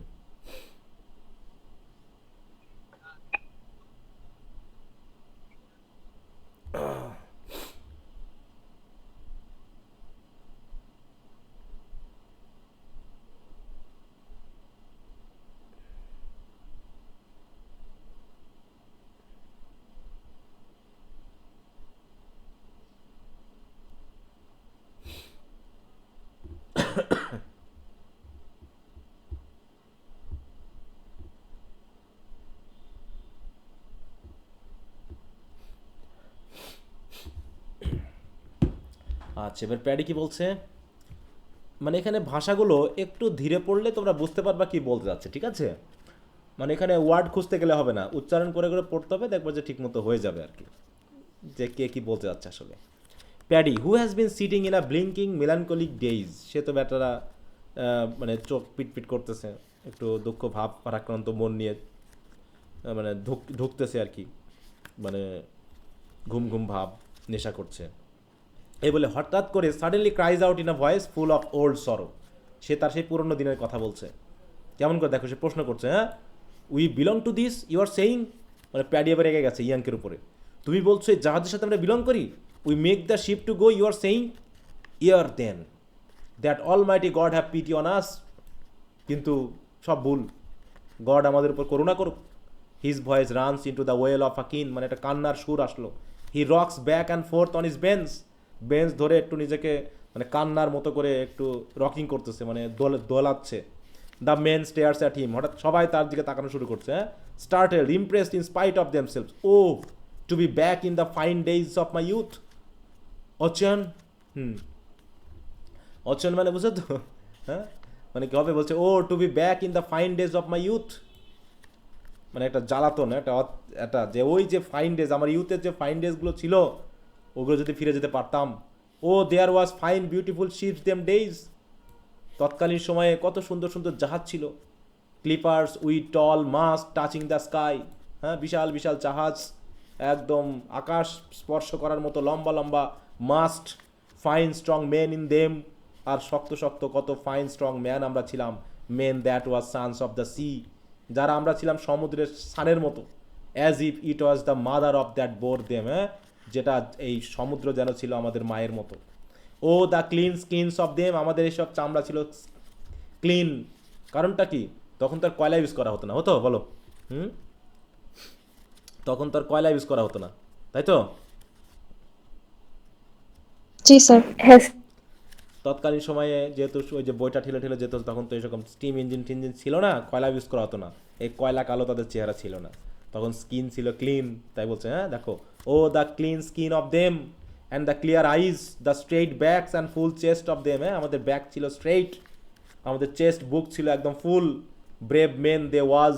আচ্ছা, এবার প্যাডি কি বলছে? মানে এখানে ভাষাগুলো একটু ধীরে পড়লে তোমরা বুঝতে পারবা কি বলতে যাচ্ছে, ঠিক আছে? মানে এখানে ওয়ার্ড খুঁজতে গেলে হবে না, উচ্চারণ করে করে পড়তে হবে, দেখবে যে ঠিক মতো হয়ে যাবে আর কি, যে কে কি বলতে যাচ্ছে আসলে। Paddy, who has been sitting in a blinking melancholy daze, সে তো বেটারা মানে চোখ পিটপিট করতেছে, একটু দুঃখ ভাব ভারাক্রান্ত মন নিয়ে মানে ঢুকতেছে আর কি, মানে ঘুম ঘুম ভাব, নেশা করছে। এই বলে হঠাৎ করে suddenly cries out in a voice full of old সরো, সে তার সেই পুরনো দিনের কথা বলছে। কেমন করে দেখো, সে প্রশ্ন করছে, হ্যাঁ, we belong to this you are saying, মানে প্যাডি এবার রেগে গেছে ইয়াংকের উপরে, তুমি বলছো এই জাহাজের সাথে আমরা বিলং করি, we make the ship to go, you are saying yerra then that all mighty God have pity on us, কিন্তু সব ভুল, গড আমাদের উপর করুণা করুক। His voice runs into the wail of a keen, মানে একটা কান্নার সুর আসলো। He rocks back and forth on his bench, bench ধরে একটু নিজেকে মানে কান্নার মতো করে একটু রকিং করতেছে, মানে দোলাচ্ছে। The men stare at him, হঠাৎ সবাই তার দিকে তাকানো শুরু করছে, হ্যাঁ, started impressed in spite of themselves, oh to be back in the fine days of my youth. অচয়ন, অচয়ন মানে বুঝো তো, হ্যাঁ, মানে কি হবে বলছে, oh to be back in the fine days of my youth, মানে একটা জ্বালাতন, একটা যে ওই যে ফাইন ডেজ, আমার ইউথের যে ফাইন ডেজগুলো ছিল ওগুলো যদি ফিরে যেতে পারতাম। Oh there was fine beautiful ships them days, তৎকালীন সময়ে কত সুন্দর সুন্দর জাহাজ ছিল, clippers with tall mast touching the sky, হ্যাঁ, বিশাল বিশাল জাহাজ, একদম আকাশ স্পর্শ করার মতো লম্বা লম্বা mast, fine strong men in them, আর শক্ত শক্ত কত ফাইন স্ট্রং ম্যান আমরা ছিলাম, men that was sons of the sea, যারা আমরা ছিলাম সমুদ্রের সানের মতো, as if it was the mother of that bore them, হ্যাঁ, যেটা এই সমুদ্র যেন ছিল আমাদের মায়ের মতো। Oh the clean skins of them, আমাদের এইসব চামড়া ছিল ক্লিন, কারণটা কি, তখন তো আর কয়লা ইউজ করা হতো না, হতো বলো, তখন তো আর কয়লা ইউজ করা হতো না, তাই তো? जी सर हैज তৎকালীন সময়ে যেহেতু ওই যে বইটা ঠেলে ঠেলে যেত, তখন তো এরকম স্টিম ইঞ্জিন টিঞ্জিন ছিল না, কয়লা ইউজ করা হতো না, এই কয়লা কালো তাদের চেহারা ছিল না, তখন স্কিন ছিল ক্লিন, তাই বলছে, হ্যাঁ দেখো, oh the clean skin of them and the clear eyes, the straight backs and full chest of them, হ্যাঁ, আমাদের ব্যাক ছিল স্ট্রেইট, আমাদের চেস্ট বুক ছিল একদম ফুল, ব্রেভ মেন দে ওয়াজ,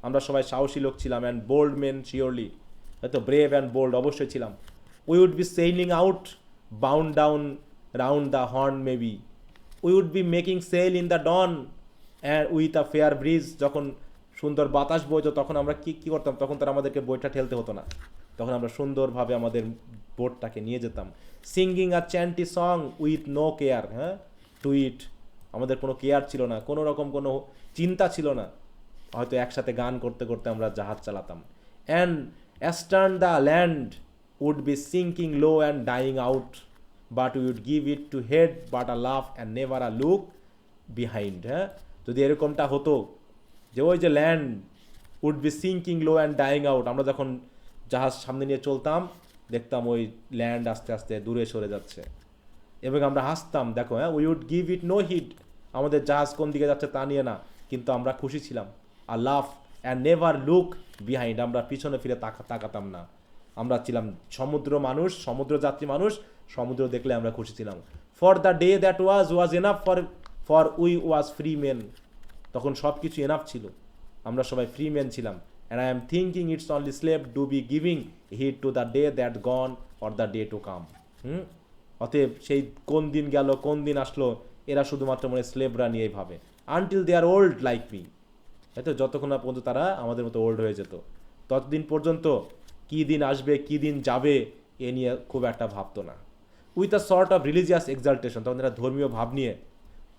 আমরা সবাই সাহসী লোক ছিলাম, অ্যান্ড বোল্ড মেন শিওরলি, হয়তো ব্রেভ অ্যান্ড বোল্ড অবশ্যই ছিলাম। We would be sailing out bound down round the horn maybe, we would be making sail in the dawn and with a fair breeze, যখন সুন্দর বাতাস বইতো তখন আমরা কি কি করতাম, তখন তার আমাদেরকে বইটা ঠেলতে হতো না, তখন আমরা সুন্দরভাবে আমাদের বোটটাকে নিয়ে যেতাম। Singing a chanty song with no care, হ্যাঁ, টু ইট, আমাদের কোনো কেয়ার ছিল না, কোনো রকম কোনো চিন্তা ছিল না, হয়তো একসাথে গান করতে করতে আমরা জাহাজ চালাতাম। And astern the land would be sinking low and dying out, but we would give it to head but a love and never a look behind, হ্যাঁ, যদি এরকমটা হতো যে ওই যে land would be sinking low and dying out, আমরা যখন জাহাজ সামনে নিয়ে চলতাম দেখতাম ওই ল্যান্ড আস্তে আস্তে দূরে সরে যাচ্ছে, এবং আমরা হাসতাম, দেখো, হ্যাঁ, we would give it no heed, আমাদের জাহাজ কোন দিকে যাচ্ছে তা নিয়ে না, কিন্তু আমরা খুশি ছিলাম। আর love and never look behind, আমরা পিছনে ফিরে তাকাতাম না, আমরা ছিলাম সমুদ্র মানুষ, সমুদ্র যাত্রী মানুষ, সমুদ্র দেখলে আমরা খুশি ছিলাম। For the day that was enough for we was free men, তখন সব কিছু এনাফ ছিল, আমরা সবাই ফ্রি মেন ছিলাম। And I am thinking it's only slave do be giving heed to the day that gone or the day to come, অতএব সেই কোন দিন গেল কোন দিন আসলো এরা শুধুমাত্র মনে স্লেভরা নিয়েই ভাবে, until they are old like me, তাই তো, যতক্ষণ না পর্যন্ত তারা আমাদের মতো ওল্ড হয়ে যেত ততদিন পর্যন্ত কী দিন আসবে কী দিন যাবে এ নিয়ে খুব একটা ভাবতো না। With a sort of religious exaltation, তখন এরা ধর্মীয় ভাব নিয়ে,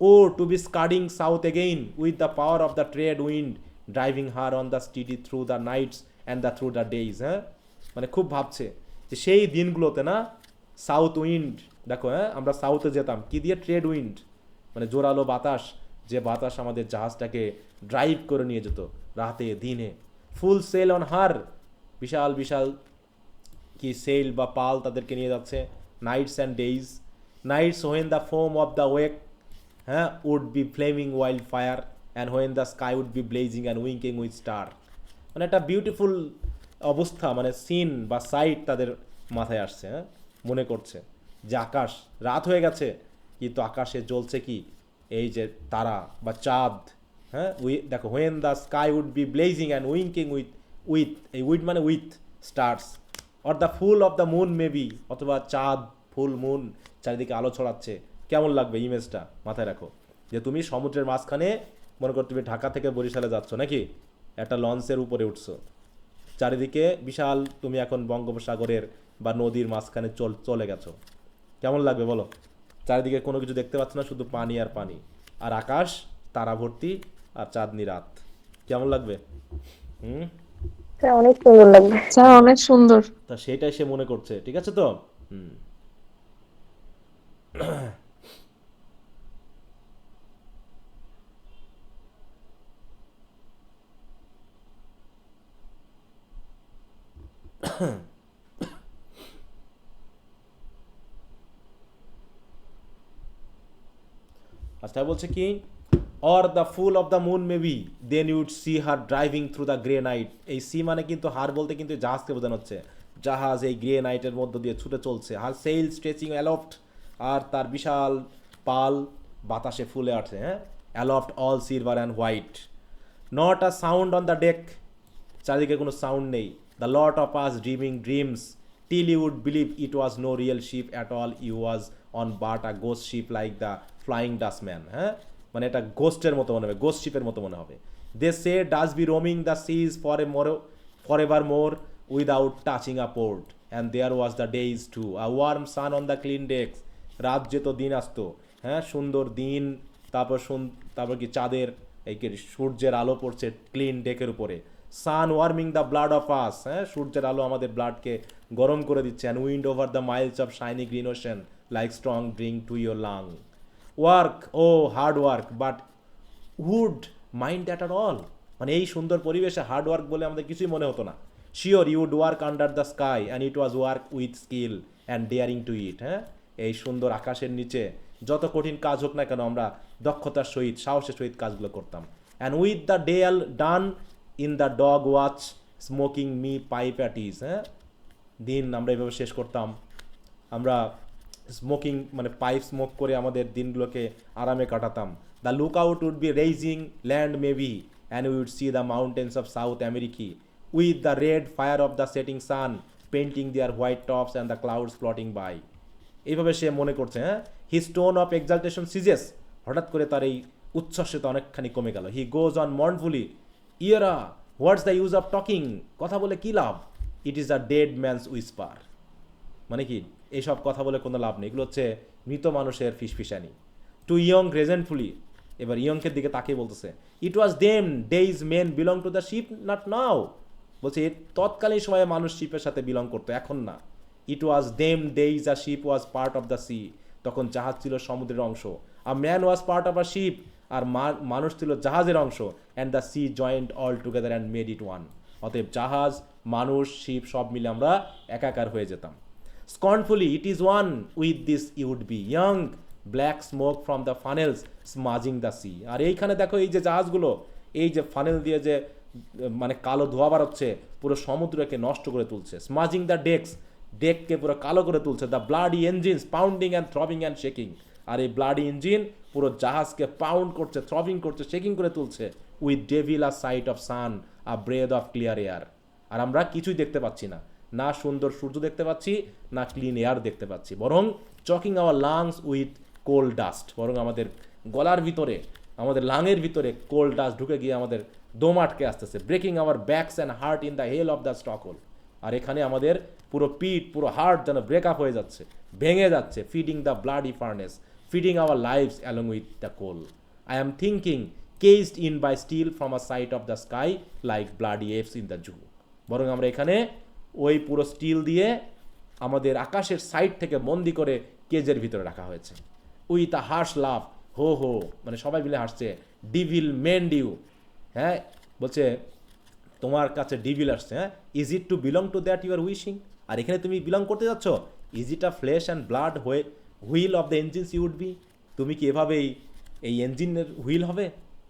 oh to be scudding south again with the power of the trade wind driving her on the steady through the nights and the through the days, হ্যাঁ, মানে খুব ভাবছে যে সেই দিনগুলোতে না সাউথ উইন্ড, দেখো, হ্যাঁ, আমরা সাউথে যেতাম কি দিয়ে, ট্রেড উইন্ড, মানে জোরালো বাতাস, যে বাতাস আমাদের জাহাজটাকে ড্রাইভ করে নিয়ে যেত রাতে দিনে, ফুল সেল অন হার, বিশাল বিশাল কি সেল বা পাল তাদেরকে নিয়ে যাচ্ছে, nights and days, nights when the foam of the wake, হ্যাঁ, would be flaming wild fire and when the sky would be blazing and winking with star, মানে একটা বিউটিফুল অবস্থা, মানে সিন বা সাইট তাদের মাথায় আসছে, হ্যাঁ, মনে করছে যে আকাশ রাত হয়ে গেছে কিন্তু আকাশে জ্বলছে কি এই যে তারা বা চাঁদ, হ্যাঁ, দেখো when the sky would be blazing and winking with এই উইথ মানে with stars or the full of the moon maybe, অথবা চাঁদ ফুল মুন চারিদিকে আলো ছড়াচ্ছে, কেমন লাগবে ইমেজটা মাথায় রাখো। যে তুমি সমুদ্রের মাঝখানে, মনে করো তুমি ঢাকা থেকে বরিশালে যাচ্ছ নাকি, একটা লঞ্চের উপরে উঠছো, চারিদিকে বিশাল, তুমি এখন বঙ্গোপসাগরের বা নদীর মাঝখানে চলে গেছো, কেমন লাগবে বলো? চারিদিকে কোনো কিছু দেখতে পাচ্ছ না, শুধু পানি আর পানি, আর আকাশ তারা ভর্তি আর চাঁদনি রাত, কেমন লাগবে? স্যার অনেক সুন্দর লাগবে। স্যার অনেক সুন্দর। তা সেটাই সে মনে করছে, ঠিক আছে তো? হুম। আচ্ছা বলছে কি, or the full of the moon maybe then you'd see her driving through the grey night. এই সি মানে কিন্তু হার বলতে কিন্তু জাহাজকে বোঝানো হচ্ছে, জাহাজ এই গ্রে নাইটের মধ্য দিয়ে ছুটে চলছে, হার সেল স্ট্রেচিং অ্যালফট, আর তার বিশাল পাল বাতাসে ফুলে আছে, হ্যাঁ, aloft all silver and white, not a sound on the deck, চারিদিকে কোনো সাউন্ড নেই, the lot of us dreaming dreams till you would believe it was no real ship at all, you was on but a ghost ship like the flying dustman, হ্যাঁ, মানে এটা গোস্টের মতো মনে হবে, ghost শিপের মতো মনে হবে। They say does be roaming the seas for ever more without touching a port, and there was the days to a warm sun on the clean decks, রাত যেত দিন আসতো, হ্যাঁ, সুন্দর দিন, তারপর কি চাঁদের এই কি সূর্যের আলো পড়ছে ক্লিন ডেকের উপরে, sun warming the blood of us, হ্যাঁ, সূর্যের আলো আমাদের ব্লাডকে গরম করে দিচ্ছে, and wind over the miles of shiny green ocean like strong drink to your lung, work oh hard work but would mind that are all, মানে এই সুন্দর পরিবেশে হার্ড ওয়ার্ক বলে আমাদের কিছুই মনে হতো না। Sure you'd work under the sky and it was work with skill and daring to it, হ্যাঁ, এই সুন্দর আকাশের নিচে যত কঠিন কাজ হোক না কেন আমরা দক্ষতার সহিত সাহসের সহিত কাজগুলো করতাম। And with the dell done in the dog watch smoking me pipe at ease, হ্যাঁ, দিন আমরা এইভাবে শেষ করতাম, আমরা স্মোকিং মানে পাইপ স্মোক করে আমাদের দিনগুলোকে আরামে কাটাতাম। The look out would be raising land maybe and we would see the mountains of South America with the red fire of the setting sun painting their white tops and the clouds floating by. এইভাবে সে মনে করছে, হ্যাঁ, হি stone of এক্সালটেশন সিজেস, হঠাৎ করে তার এই উচ্ছ্বাসটা অনেকখানি কমে গেল। He goes on mournfully, yerra what's the use of talking, কথা বলে কী লাভ, it is a dead man's whisper, মানে কি এইসব কথা বলে কোনো লাভ নেই, এগুলো হচ্ছে মৃত মানুষের ফিসফিসানি। টু ইয়ং রেজেন্টফুলি, এবার ইয়ংকের দিকে তাকিয়ে বলতেছে, it was them days men belong to the ship not now, বলছে তৎকালীন সময়ে মানুষ শিপের সাথে বিলং করতো, এখন না। It was them days a ship was part of the sea, তখন জাহাজ ছিল সমুদ্রের অংশ, a man was part of a ship, আর মানুষ ছিল জাহাজের অংশ, and the sea joined all together and made it one, অতএব জাহাজ মানুষ শিপ সব মিলে আমরা একাকার হয়ে যেতাম। Scornfully, it is one with this you would be young black smoke from the funnels smudging the sea. আর এইখানে দেখো এই যে জাহাজগুলো এই যে ফানেল দিয়ে যে মানে কালো ধোঁয়া বাড়াচ্ছে পুরো সমুদ্রকে নষ্ট করে তুলছে, স্মাজিং দ্য ডেককে পুরো কালো করে তুলছে, the bloody engines pounding and throbbing and shaking, আর এই ব্লাডি ইঞ্জিন পুরো জাহাজকে পাউন্ড করছে, থ্রবিং করছে, শেকিং করে তুলছে, with devil a sight of sun a breath of clear air, আর আমরা কিছুই দেখতে পাচ্ছি না, না সুন্দর সূর্য দেখতে পাচ্ছি, না ক্লিন এয়ার দেখতে পাচ্ছি, বরং choking our lungs with cold dust, বরং আমাদের গলার ভিতরে আমাদের লাংয়ের ভিতরে কোল্ড ডাস্ট ঢুকে গিয়ে আমাদের দম আটকে আসতেছে, breaking our backs and hearts in the hell of the stock whole, আর এখানে আমাদের পুরো পিঠ পুরো হার্ট যেন ব্রেকআপ হয়ে যাচ্ছে, ভেঙে যাচ্ছে, feeding the bloody furnace, feeding our lives along with the coal, I am thinking caged in by steel from a sight of the sky like bloody apes in the zoo, বরং আমরা এখানে ওই পুরো still দিয়ে আমাদের আকাশের side থেকে বন্দি করে কেজের ভিতরে রাখা হয়েছে। উইথ আ হার্শ লাভ, হো হো, মানে সবাই মিলে হাসছে, ডিভিল মেন্ড ইউ, হ্যাঁ, বলছে তোমার কাছে ডিভিল আসছে, হ্যাঁ, is it to belong to that you are wishing, আর এখানে তুমি বিলং করতে যাচ্ছ, is it a flesh and blood wheel of the engines you would be, তুমি কি এভাবেই এই ইঞ্জিনের হুইল হবে,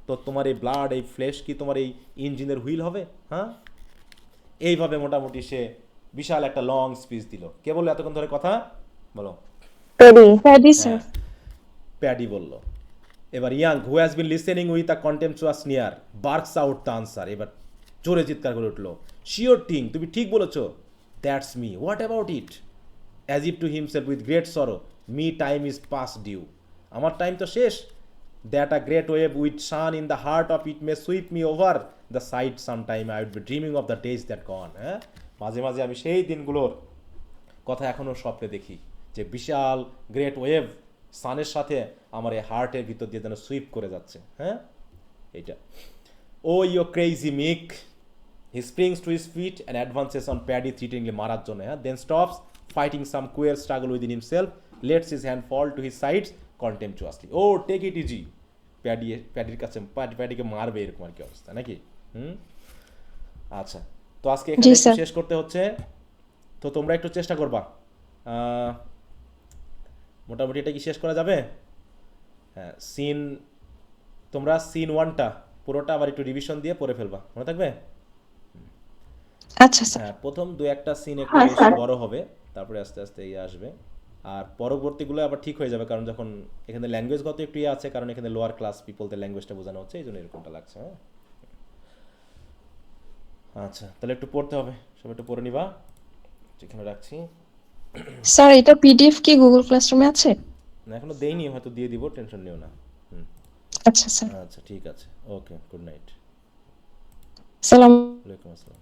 তো তোমার এই ব্লাড এই ফ্লেশ কি তোমার এই ইঞ্জিনের হুইল হবে, হ্যাঁ, এইভাবে মোটামুটি সে বিশাল একটা লং স্পিচ দিল। কে বললো এতক্ষণ ধরে কথা বলো? Paddy sir. প্যাডি বলল। এবার young who has bin listening with a contemptuous near barks out the answer. এবার জোরে চিৎকার করে উঠলো, শিওর থিং, তুমি ঠিক বলেছো, that's me, what about it, as if to himself with great sorrow, me time is past due, আমার time তো শেষ, that a great wave with sun in the heart of it may sweep me over the side some time, I would be dreaming of the days that gone. হ্যাঁ, মাঝে মাঝে আমি সেই দিনগুলোর কথা এখনও স্বপ্নে দেখি, যে বিশাল গ্রেট ওয়েভ সানের সাথে আমার এই হার্টের ভিতর দিয়ে যেন সুইপ করে যাচ্ছে। হ্যাঁ, এইটা। Oh you crazy Mick, he springs to his feet and advances on Paddy threateningly মারার জন্য। হ্যাঁ, then stops fighting some queer struggle within himself, lets his hand fall to his sides contemptuously. Oh take it easy, প্যাডির কাছে প্যাডিকে মারবে, এরকম আর কি অবস্থা নাকি? আচ্ছা, তো আজকে এখানে একটু শেষ করতে হচ্ছে, তো তোমরা একটু চেষ্টা করবা, মোটামুটি এটা কি শেষ করা যাবে? হ্যাঁ, তোমরা সিন 1টা পুরোটা আবার একটু রিভিশন দিয়ে পড়ে ফেলবা, মনে থাকবে? আচ্ছা স্যার। হ্যাঁ, প্রথম 2-1টা সিন একটু বেশি বড় হবে, তারপরে আস্তে আস্তে ইয়ে আসবে, আর পরবর্তীগুলো আবার ঠিক হয়ে যাবে, কারণ যখন এখানে ল্যাঙ্গুয়েজগত একটু ইয়ে আছে, কারণ এখানে লোয়ার ক্লাস পিপলদের ল্যাঙ্গুয়েজটা বোঝানো হচ্ছে, এই জন্য এরকমটা লাগছে। হ্যাঁ, আচ্ছা, তাহলে একটু পড়তে হবে, সব একটু পড়ে নিবা, এখানে রাখছি। স্যার এটা পিডিএফ কি গুগল ক্লাসরুমে আছে? না, এখনো দেইনি, হয়তো দিয়ে দিব, টেনশন নিও না। আচ্ছা স্যার। আচ্ছা, ঠিক আছে, ওকে, গুড নাইট। সালাম। ওয়ালাইকুম আসসালাম।